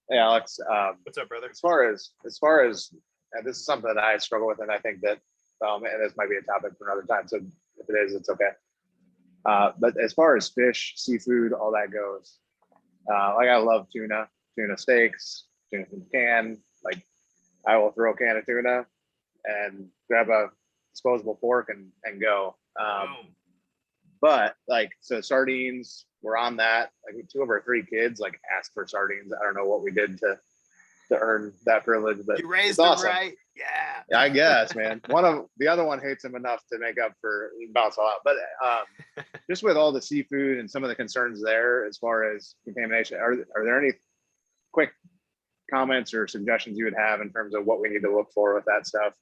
Hey, Alex. What's up, brother? As far as, and this is something that I struggle with, and I think that, and this might be a topic for another time. So if it is, it's okay. But as far as fish, seafood, all that goes, like I love tuna steaks, tuna from the can. Like I will throw a can of tuna and grab a disposable fork and go. Boom. But like, so sardines, we're on that. Like 2 of our 3 kids like asked for sardines. I don't know what we did to earn that privilege, but You raised it's them awesome. right. Yeah. I guess, man. The other one hates him enough to make up for bounce all out. But just with all the seafood and some of the concerns there as far as contamination, are there any quick comments or suggestions you would have in terms of what we need to look for with that stuff?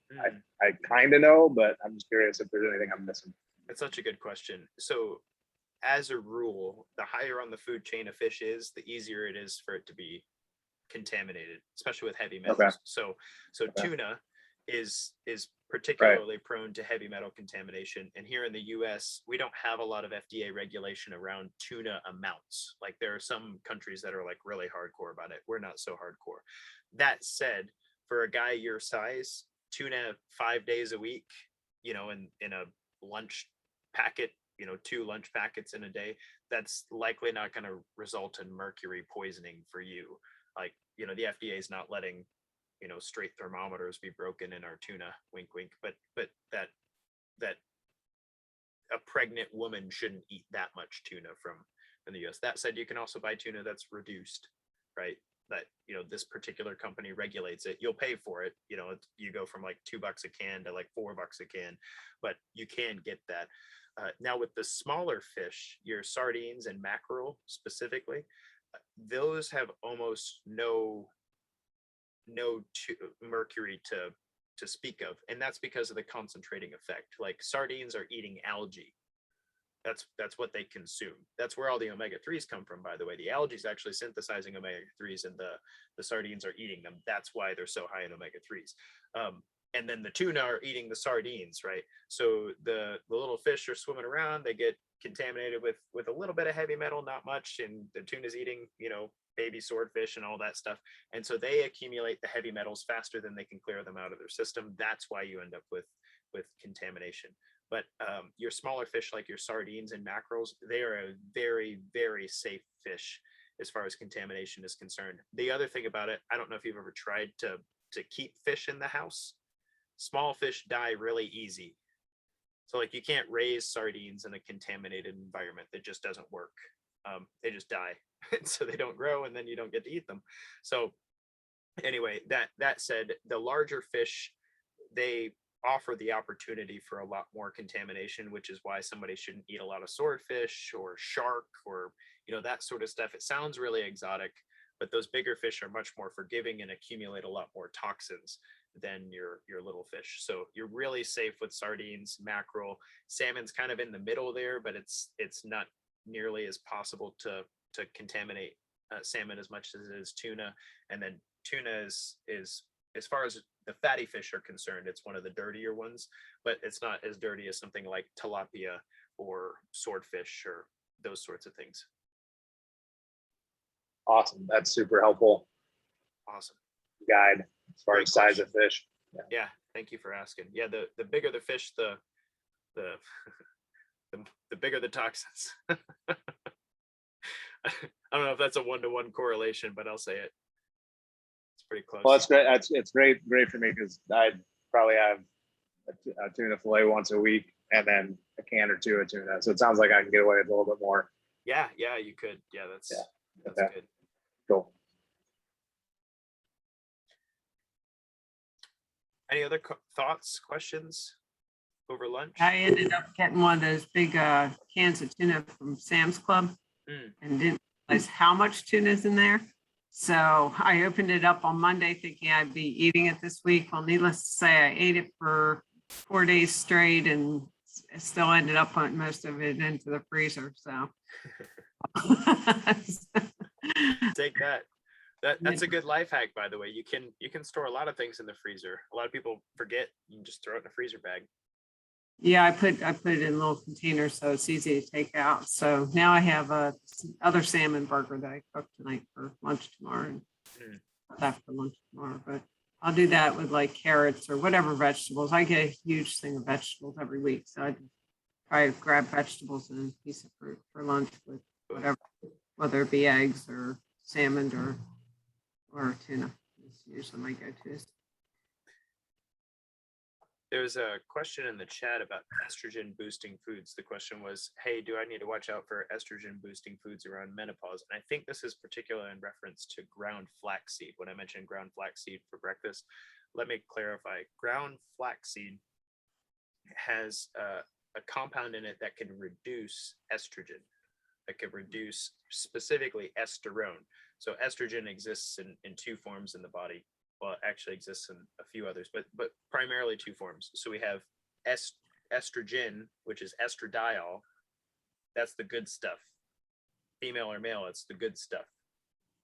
I kind of know, but I'm just curious if there's anything I'm missing. That's such a good question. So as a rule, the higher on the food chain a fish is, the easier it is for it to be contaminated, especially with heavy metals. Okay. So tuna is particularly prone to heavy metal contamination. And here in the US, we don't have a lot of FDA regulation around tuna amounts. Like there are some countries that are like really hardcore about it. We're not so hardcore. That said, for a guy your size, tuna 5 days a week, in a lunch packet, 2 lunch packets in a day, that's likely not going to result in mercury poisoning for you. Like, the FDA is not letting, straight thermometers be broken in our tuna, wink, wink, but that a pregnant woman shouldn't eat that much tuna from the US. That said, you can also buy tuna that's reduced, right? That, this particular company regulates it. You'll pay for it. You go from like $2 a can to like $4 a can, but you can get that. Now with the smaller fish, your sardines and mackerel specifically, those have almost no mercury to speak of, and that's because of the concentrating effect. Like sardines are eating algae. That's what they consume. That's where all the omega-3s come from, by the way. The algae is actually synthesizing omega-3s, and the sardines are eating them. That's why they're so high in omega-3s. And then the tuna are eating the sardines, right? So the little fish are swimming around, they get contaminated with a little bit of heavy metal, not much, and the tuna's eating, baby swordfish and all that stuff. And so they accumulate the heavy metals faster than they can clear them out of their system. That's why you end up with contamination. But your smaller fish, like your sardines and mackerels, they are a very, very safe fish as far as contamination is concerned. The other thing about it, I don't know if you've ever tried to keep fish in the house. Small fish die really easy. So like you can't raise sardines in a contaminated environment. That just doesn't work. They just die. So they don't grow, and then you don't get to eat them. So anyway, that said, the larger fish, they offer the opportunity for a lot more contamination, which is why somebody shouldn't eat a lot of swordfish or shark or that sort of stuff. It sounds really exotic, but those bigger fish are much more forgiving and accumulate a lot more toxins than your little fish. So you're really safe with sardines, mackerel. Salmon's kind of in the middle there, but it's not nearly as possible to contaminate salmon as much as it is tuna. And then tuna is as far as the fatty fish are concerned, it's one of the dirtier ones, but it's not as dirty as something like tilapia or swordfish or those sorts of things. Awesome. That's super helpful. Awesome. Guide as far Great as size question. of fish. Yeah. Thank you for asking. Yeah. The bigger the fish, the bigger the toxins. I don't know if that's a 1-to-1 correlation, but I'll say it. It's pretty close. Well, that's great. It's great for me because I probably have a tuna fillet once a week and then a can or 2 of tuna. So it sounds like I can get away with a little bit more. Yeah, you could. Yeah, that's Okay. good. Cool. Any other thoughts, questions over lunch? I ended up getting one of those big cans of tuna from Sam's Club and didn't realize how much tuna is in there. So I opened it up on Monday thinking I'd be eating it this week. Well, needless to say, I ate it for 4 days straight and still ended up putting most of it into the freezer. So Take that. That's a good life hack, by the way. You can store a lot of things in the freezer. A lot of people forget you can just throw it in a freezer bag. yeah, I put it in little containers so it's easy to take out. So now I have a other salmon burger that I cooked tonight for lunch tomorrow and after lunch tomorrow. But I'll do that with like carrots or whatever vegetables. I get a huge thing of vegetables every week, so I try to grab vegetables and a piece of fruit for lunch with whatever, whether it be eggs or salmon or tuna. It's usually my go-tos. There's a question in the chat about estrogen boosting foods. The question was, hey, do I need to watch out for estrogen boosting foods around menopause? And I think this is particular in reference to ground flaxseed. When I mentioned ground flaxseed for breakfast, let me clarify. Ground flaxseed has a compound in it that can reduce estrogen, that can reduce specifically estrone. So estrogen exists in two forms in the body. Well, it actually exists in a few others, but primarily two forms. So we have estrogen, which is estradiol. That's the good stuff. Female or male, it's the good stuff.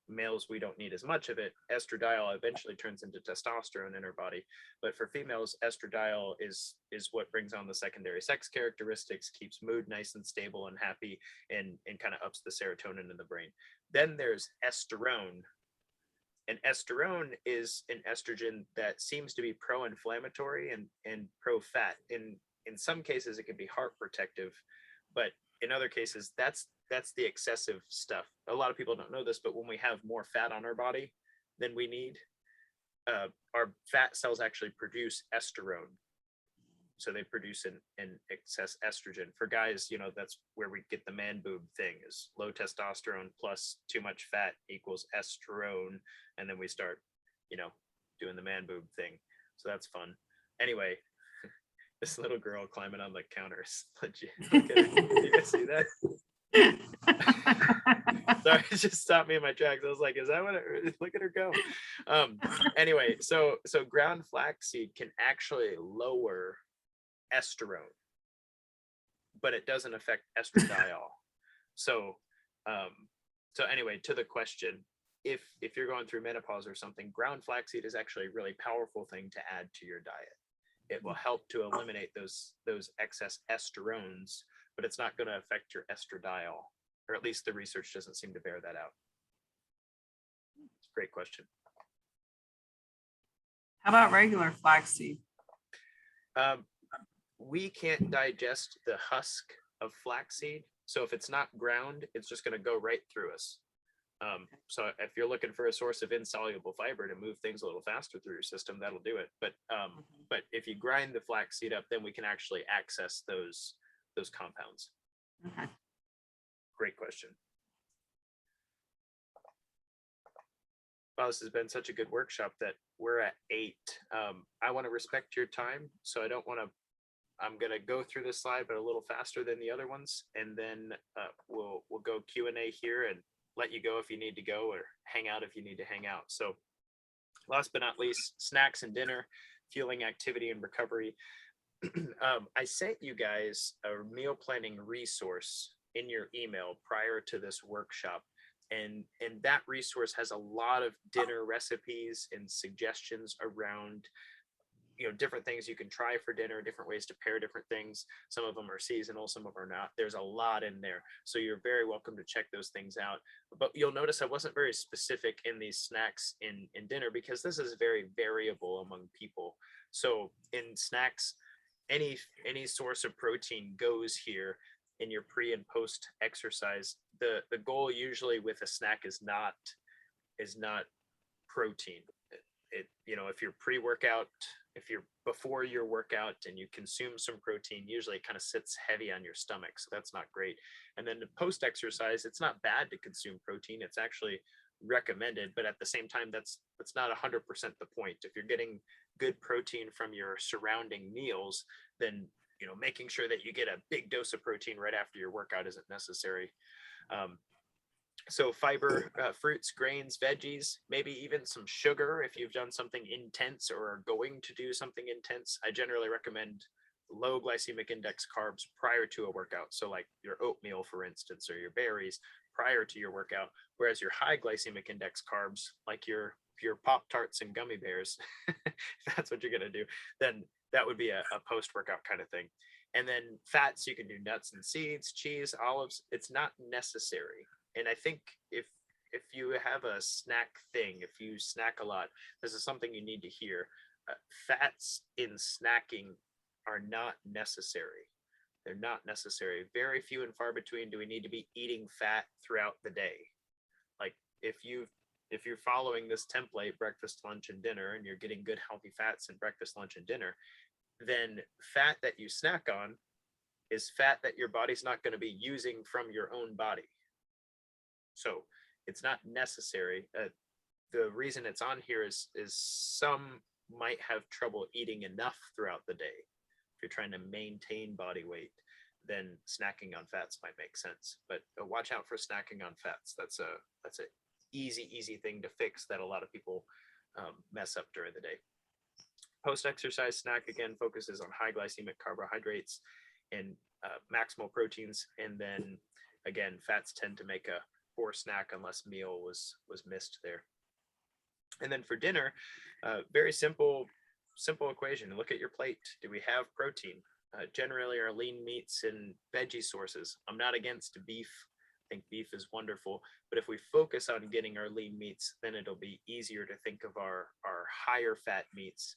Males, we don't need as much of it. Estradiol eventually turns into testosterone in our body. But for females, estradiol is what brings on the secondary sex characteristics, keeps mood nice and stable and happy, and kind of ups the serotonin in the brain. Then there's esterone. And esterone is an estrogen that seems to be pro-inflammatory and pro-fat. In some cases, it can be heart protective, but in other cases, that's the excessive stuff. A lot of people don't know this, but when we have more fat on our body than we need, our fat cells actually produce esterone. So they produce an excess estrogen. For guys, that's where we get the man boob thing, is low testosterone plus too much fat equals estrone. And then we start, doing the man boob thing. So that's fun. Anyway, this little girl climbing on the counters. Legit. Look at her. You guys see that? Sorry, it just stopped me in my tracks. I was like, is that what look at her go? Anyway, so ground flaxseed can actually lower esterone, but it doesn't affect estradiol. So anyway, to the question, if you're going through menopause or something, ground flaxseed is actually a really powerful thing to add to your diet. It will help to eliminate those excess estrones, but it's not going to affect your estradiol, or at least the research doesn't seem to bear that out. It's a great question. How about regular flaxseed? We can't digest the husk of flaxseed. So if it's not ground, it's just going to go right through us. So if you're looking for a source of insoluble fiber to move things a little faster through your system, that'll do it. But if you grind the flaxseed up, then we can actually access those compounds. Okay. Great question. Wow, this has been such a good workshop that we're at 8. I want to respect your time, so I'm going to go through this slide, but a little faster than the other ones. And then we'll go Q&A here and let you go if you need to go, or hang out if you need to hang out. So last but not least, snacks and dinner, fueling activity and recovery. I sent you guys a meal planning resource in your email prior to this workshop. And that resource has a lot of dinner recipes and suggestions around different things you can try for dinner, different ways to pair different things. Some of them are seasonal, some of them are not. There's a lot in there. So you're very welcome to check those things out. But you'll notice I wasn't very specific in these snacks in dinner, because this is very variable among people. So in snacks, any source of protein goes here in your pre and post exercise. The goal usually with a snack is not protein. If you're pre-workout, if you're before your workout and you consume some protein, usually it kind of sits heavy on your stomach, so that's not great. And then the post-exercise, it's not bad to consume protein. It's actually recommended, but at the same time, that's not 100% the point. If you're getting good protein from your surrounding meals, then making sure that you get a big dose of protein right after your workout isn't necessary. So fiber, fruits, grains, veggies, maybe even some sugar if you've done something intense or are going to do something intense. I generally recommend low glycemic index carbs prior to a workout. So like your oatmeal, for instance, or your berries prior to your workout, whereas your high glycemic index carbs, like your Pop Tarts and gummy bears, if that's what you're gonna do, then that would be a post-workout kind of thing. And then fats, you can do nuts and seeds, cheese, olives. It's not necessary. And I think if you have a snack thing, if you snack a lot, this is something you need to hear. Fats in snacking are not necessary. They're not necessary. Very few and far between do we need to be eating fat throughout the day. Like if you're following this template, breakfast, lunch, and dinner, and you're getting good healthy fats in breakfast, lunch, and dinner, then fat that you snack on is fat that your body's not going to be using from your own body. So it's not necessary. The reason it's on here is some might have trouble eating enough throughout the day. If you're trying to maintain body weight, then snacking on fats might make sense. But watch out for snacking on fats. That's a easy thing to fix that a lot of people mess up during the day. Post-exercise snack, again, focuses on high glycemic carbohydrates and maximal proteins. And then again, fats tend to make a poor snack unless meal was missed there. And then for dinner, very simple equation. Look at your plate. Do we have protein? Generally our lean meats and veggie sources. I'm not against beef. I think beef is wonderful, but if we focus on getting our lean meats, then it'll be easier to think of our higher fat meats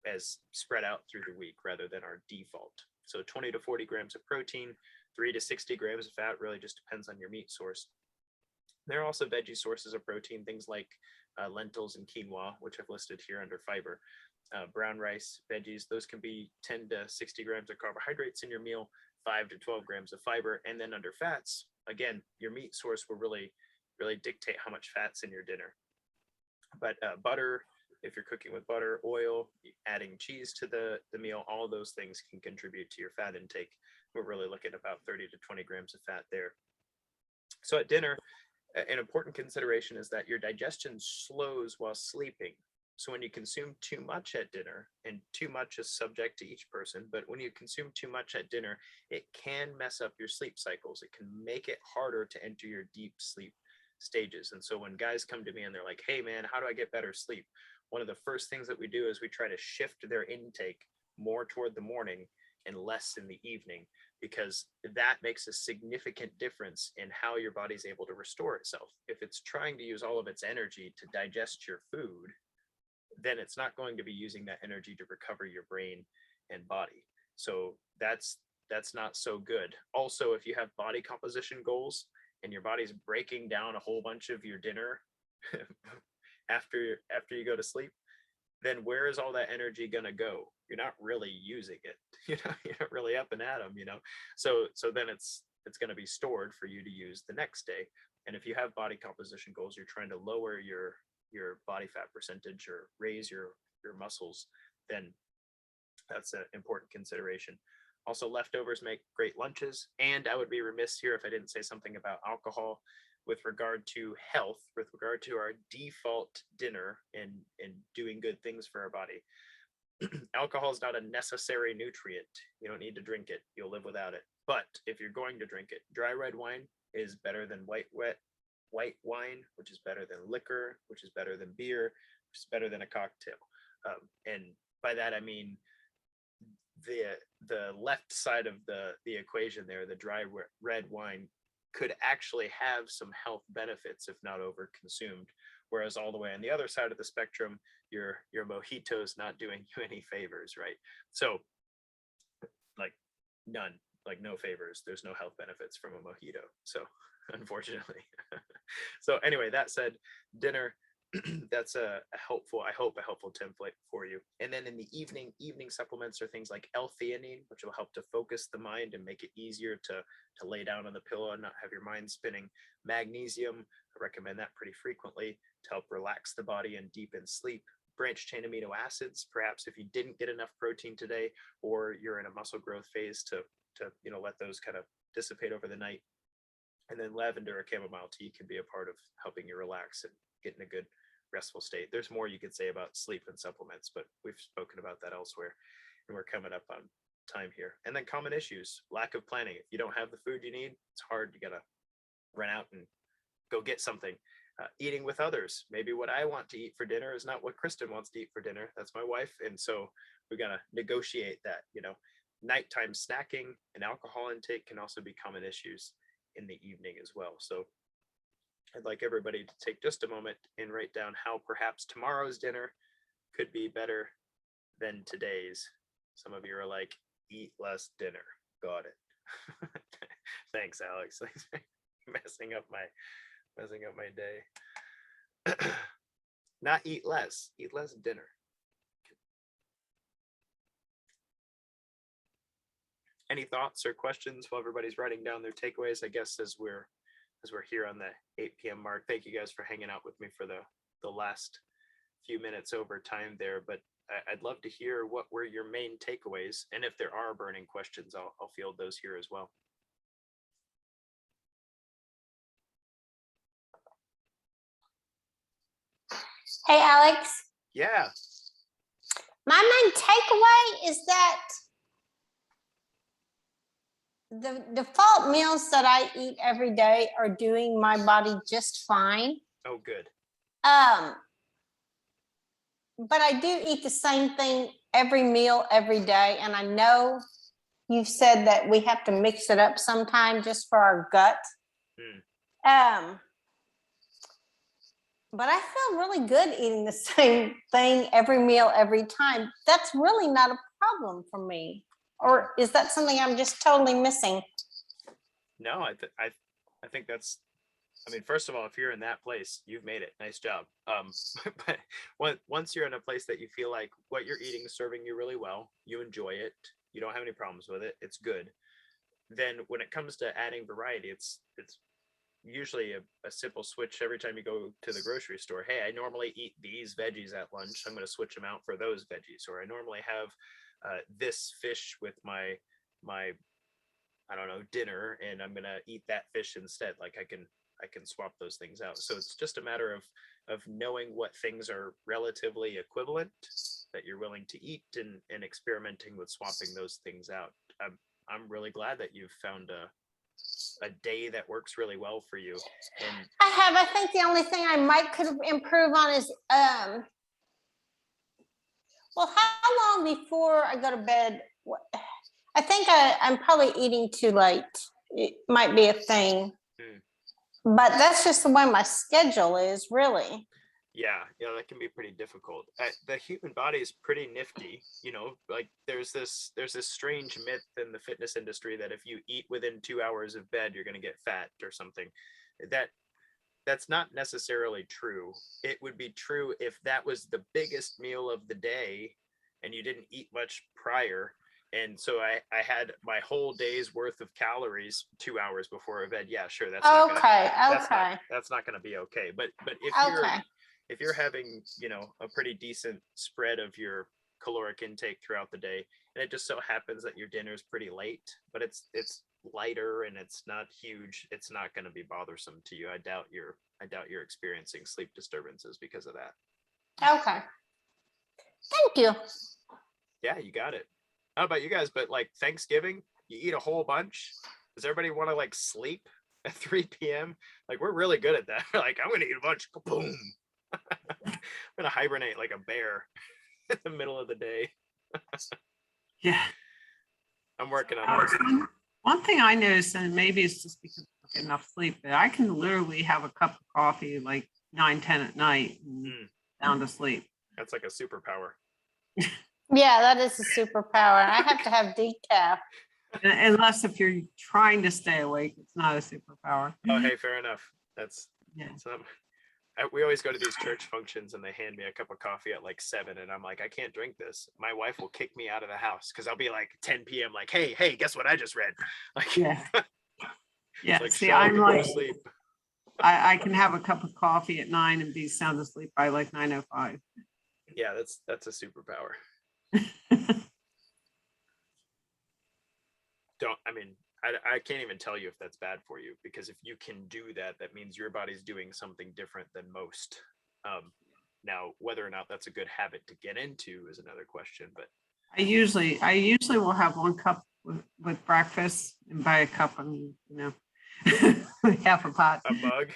as spread out through the week rather than our default. So 20 to 40 grams of protein, 3 to 60 grams of fat, really just depends on your meat source. There are also veggie sources of protein, things like lentils and quinoa, which I've listed here under fiber. Brown rice, veggies, those can be 10 to 60 grams of carbohydrates in your meal, 5 to 12 grams of fiber. And then under fats, again, your meat source will really dictate how much fat's in your dinner. But butter, if you're cooking with butter, oil, adding cheese to the meal, all those things can contribute to your fat intake. We're really looking at about 30 to 20 grams of fat there. So at dinner, an important consideration is that your digestion slows while sleeping. So when you consume too much at dinner, and too much is subject to each person, but when you consume too much at dinner, it can mess up your sleep cycles. It can make it harder to enter your deep sleep stages. And so when guys come to me and they're like, hey man, how do I get better sleep? One of the first things that we do is we try to shift their intake more toward the morning and less in the evening, because that makes a significant difference in how your body's able to restore itself. If it's trying to use all of its energy to digest your food, then it's not going to be using that energy to recover your brain and body. So that's not so good. Also, if you have body composition goals and your body's breaking down a whole bunch of your dinner after you go to sleep, then where is all that energy going to go? You're not really using it. You're not really up and at them, So then it's going to be stored for you to use the next day. And if you have body composition goals, you're trying to lower your body fat percentage or raise your muscles, then that's an important consideration. Also, leftovers make great lunches. And I would be remiss here if I didn't say something about alcohol with regard to health, with regard to our default dinner and doing good things for our body. Alcohol is not a necessary nutrient. You don't need to drink it. You'll live without it. But if you're going to drink it, dry red wine is better than white wine, which is better than liquor, which is better than beer, which is better than a cocktail. And by that I mean the left side of the equation there, the dry red wine, could actually have some health benefits if not over consumed, whereas all the way on the other side of the spectrum, your mojito's not doing you any favors, right? So like none, like no favors. There's no health benefits from a mojito, so unfortunately. So anyway, that said, dinner, that's a helpful template for you. And then in the evening supplements are things like L-theanine, which will help to focus the mind and make it easier to lay down on the pillow and not have your mind spinning. Magnesium, I recommend that pretty frequently to help relax the body and deepen sleep. Branched chain amino acids, perhaps if you didn't get enough protein today, or you're in a muscle growth phase, to let those kind of dissipate over the night. And then lavender or chamomile tea can be a part of helping you relax and get in a good restful state. There's more you could say about sleep and supplements, but we've spoken about that elsewhere, and we're coming up on time here. And then common issues, lack of planning. If you don't have the food you need, it's hard. You gotta run out and go get something. Eating with others. Maybe what I want to eat for dinner is not what Kristen wants to eat for dinner. That's my wife. And so we gotta negotiate that, nighttime snacking and alcohol intake can also be common issues in the evening as well. So I'd like everybody to take just a moment and write down how perhaps tomorrow's dinner could be better than today's. Some of you are like, eat less dinner. Got it. Thanks, Alex. Thanks for messing up my day. Not eat less dinner. Any thoughts or questions while everybody's writing down their takeaways? I guess as we're here on the 8 p.m. mark. Thank you guys for hanging out with me for the last few minutes over time there. But I'd love to hear what were your main takeaways, and if there are burning questions, I'll field those here as well. Hey, Alex. Yeah. My main takeaway is that the default meals that I eat every day are doing my body just fine. Oh, good. But I do eat the same thing every meal every day. And I know you've said that we have to mix it up sometime just for our gut. But I feel really good eating the same thing every meal, every time. That's really not a problem for me. Or is that something I'm just totally missing? No, I think that's, first of all, if you're in that place, you've made it. Nice job. But once you're in a place that you feel like what you're eating is serving you really well, you enjoy it, you don't have any problems with it, it's good. Then when it comes to adding variety, it's usually a simple switch every time you go to the grocery store. Hey, I normally eat these veggies at lunch. I'm going to switch them out for those veggies. Or I normally have this fish with my I don't know, dinner, and I'm going to eat that fish instead. Like I can swap those things out. So it's just a matter of knowing what things are relatively equivalent that you're willing to eat, and experimenting with swapping those things out. I'm really glad that you've found a day that works really well for you. And I think the only thing I could improve on is well, how long before I go to bed? I think I'm probably eating too late. It might be a thing, but that's just the way my schedule is, really. Yeah, that can be pretty difficult. The human body is pretty nifty, like there's this strange myth in the fitness industry that if you eat within 2 hours of bed, you're going to get fat or something. That's not necessarily true. It would be true if that was the biggest meal of the day and you didn't eat much prior. And so I had my whole day's worth of calories 2 hours before bed. Yeah, sure. That's not going to be okay. But if you're having, a pretty decent spread of your caloric intake throughout the day, and it just so happens that your dinner's pretty late, but it's lighter and it's not huge, it's not going to be bothersome to you. I doubt you're experiencing sleep disturbances because of that. Okay. Thank you. Yeah, you got it. I don't know about you guys, but like Thanksgiving, you eat a whole bunch. Does everybody want to like sleep at 3 p.m.? Like we're really good at that. Like I'm gonna eat a bunch. Boom. I'm gonna hibernate like a bear in the middle of the day. Yeah. I'm working on it. One thing I noticed, and maybe it's just because I don't get enough sleep, but I can literally have a cup of coffee like 9-10 at night and down to sleep. That's like a superpower. Yeah, that is a superpower. I have to have decaf. Unless if you're trying to stay awake, it's not a superpower. Oh, hey, fair enough. That's Yeah. we always go to these church functions and they hand me a cup of coffee at like 7 and I'm like, I can't drink this. My wife will kick me out of the house because I'll be like 10 p.m. like, hey, guess what I just read? Like, Yeah. Yeah. like, See, I'm like, sleep. I can have a cup of coffee at 9 and be sound asleep by like 9:05. Yeah, that's a superpower. don't, I mean, I can't even tell you if that's bad for you, because if you can do that, that means your body's doing something different than most. Now, whether or not that's a good habit to get into is another question, but I usually will have 1 cup with breakfast and buy a cup and, half a pot. a mug.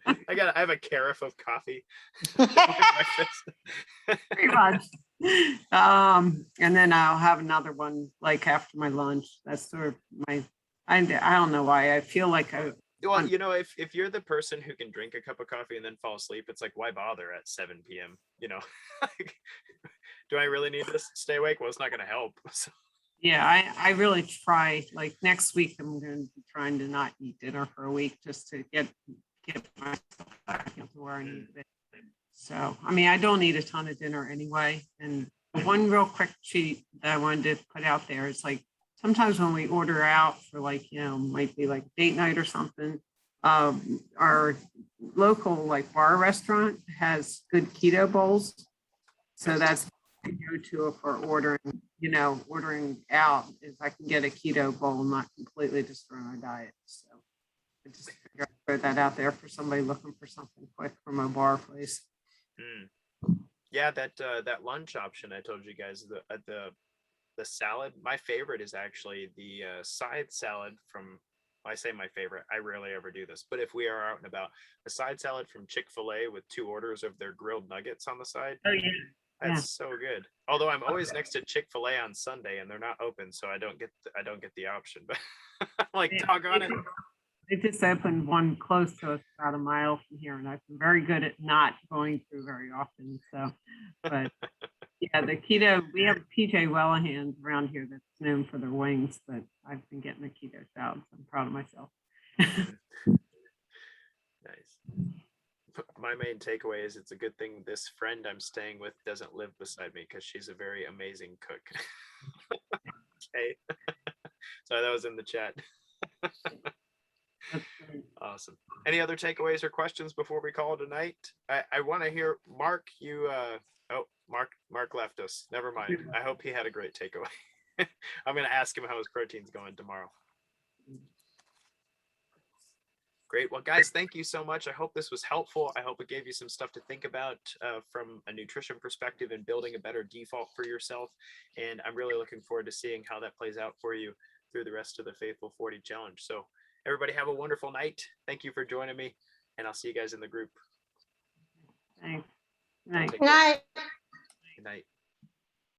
I have a carafe of coffee. for breakfast. Pretty much. And then I'll have another one like after my lunch. That's sort of I don't know why. I feel like Well, if you're the person who can drink a cup of coffee and then fall asleep, it's like, why bother at 7 p.m.? Like, do I really need to stay awake? Well, it's not going to help. So, yeah, I really try. Like next week, I'm going to be trying to not eat dinner for a week just to get myself back into where I need to be. So, I mean, I don't eat a ton of dinner anyway. And one real quick cheat that I wanted to put out there is like, sometimes when we order out for like, might be like date night or something, our local like bar restaurant has good keto bowls. So that's what I go to for ordering out is I can get a keto bowl and not completely destroy my diet. So I just figured I'd throw that out there for somebody looking for something quick from a bar place. Yeah, that lunch option I told you guys, the salad, my favorite is actually the side salad from, I say my favorite, I rarely ever do this, but if we are out and about, a side salad from Chick-fil-A with 2 orders of their grilled nuggets on the side. Oh yeah. That's so good. Although I'm always next to Chick-fil-A on Sunday and they're not open, so I don't get the option, but I'm like, doggone it. They just opened one close to us about a mile from here, and I've been very good at not going through very often. So, but yeah, the keto, we have PJ Wellahan around here that's known for their wings, but I've been getting the keto salad. So I'm proud of myself. Nice. My main takeaway is it's a good thing this friend I'm staying with doesn't live beside me because she's a very amazing cook. Okay. So that was in the chat. Awesome. Any other takeaways or questions before we call tonight? I want to hear Mark. Mark left us. Never mind. I hope he had a great takeaway. I'm going to ask him how his protein's going tomorrow. Great. Well, guys, thank you so much. I hope this was helpful. I hope it gave you some stuff to think about from a nutrition perspective and building a better default for yourself. And I'm really looking forward to seeing how that plays out for you through the rest of the Faithful 40 Challenge. So everybody have a wonderful night. Thank you for joining me, and I'll see you guys in the group. Thanks. Night. Take care. Night. Good night.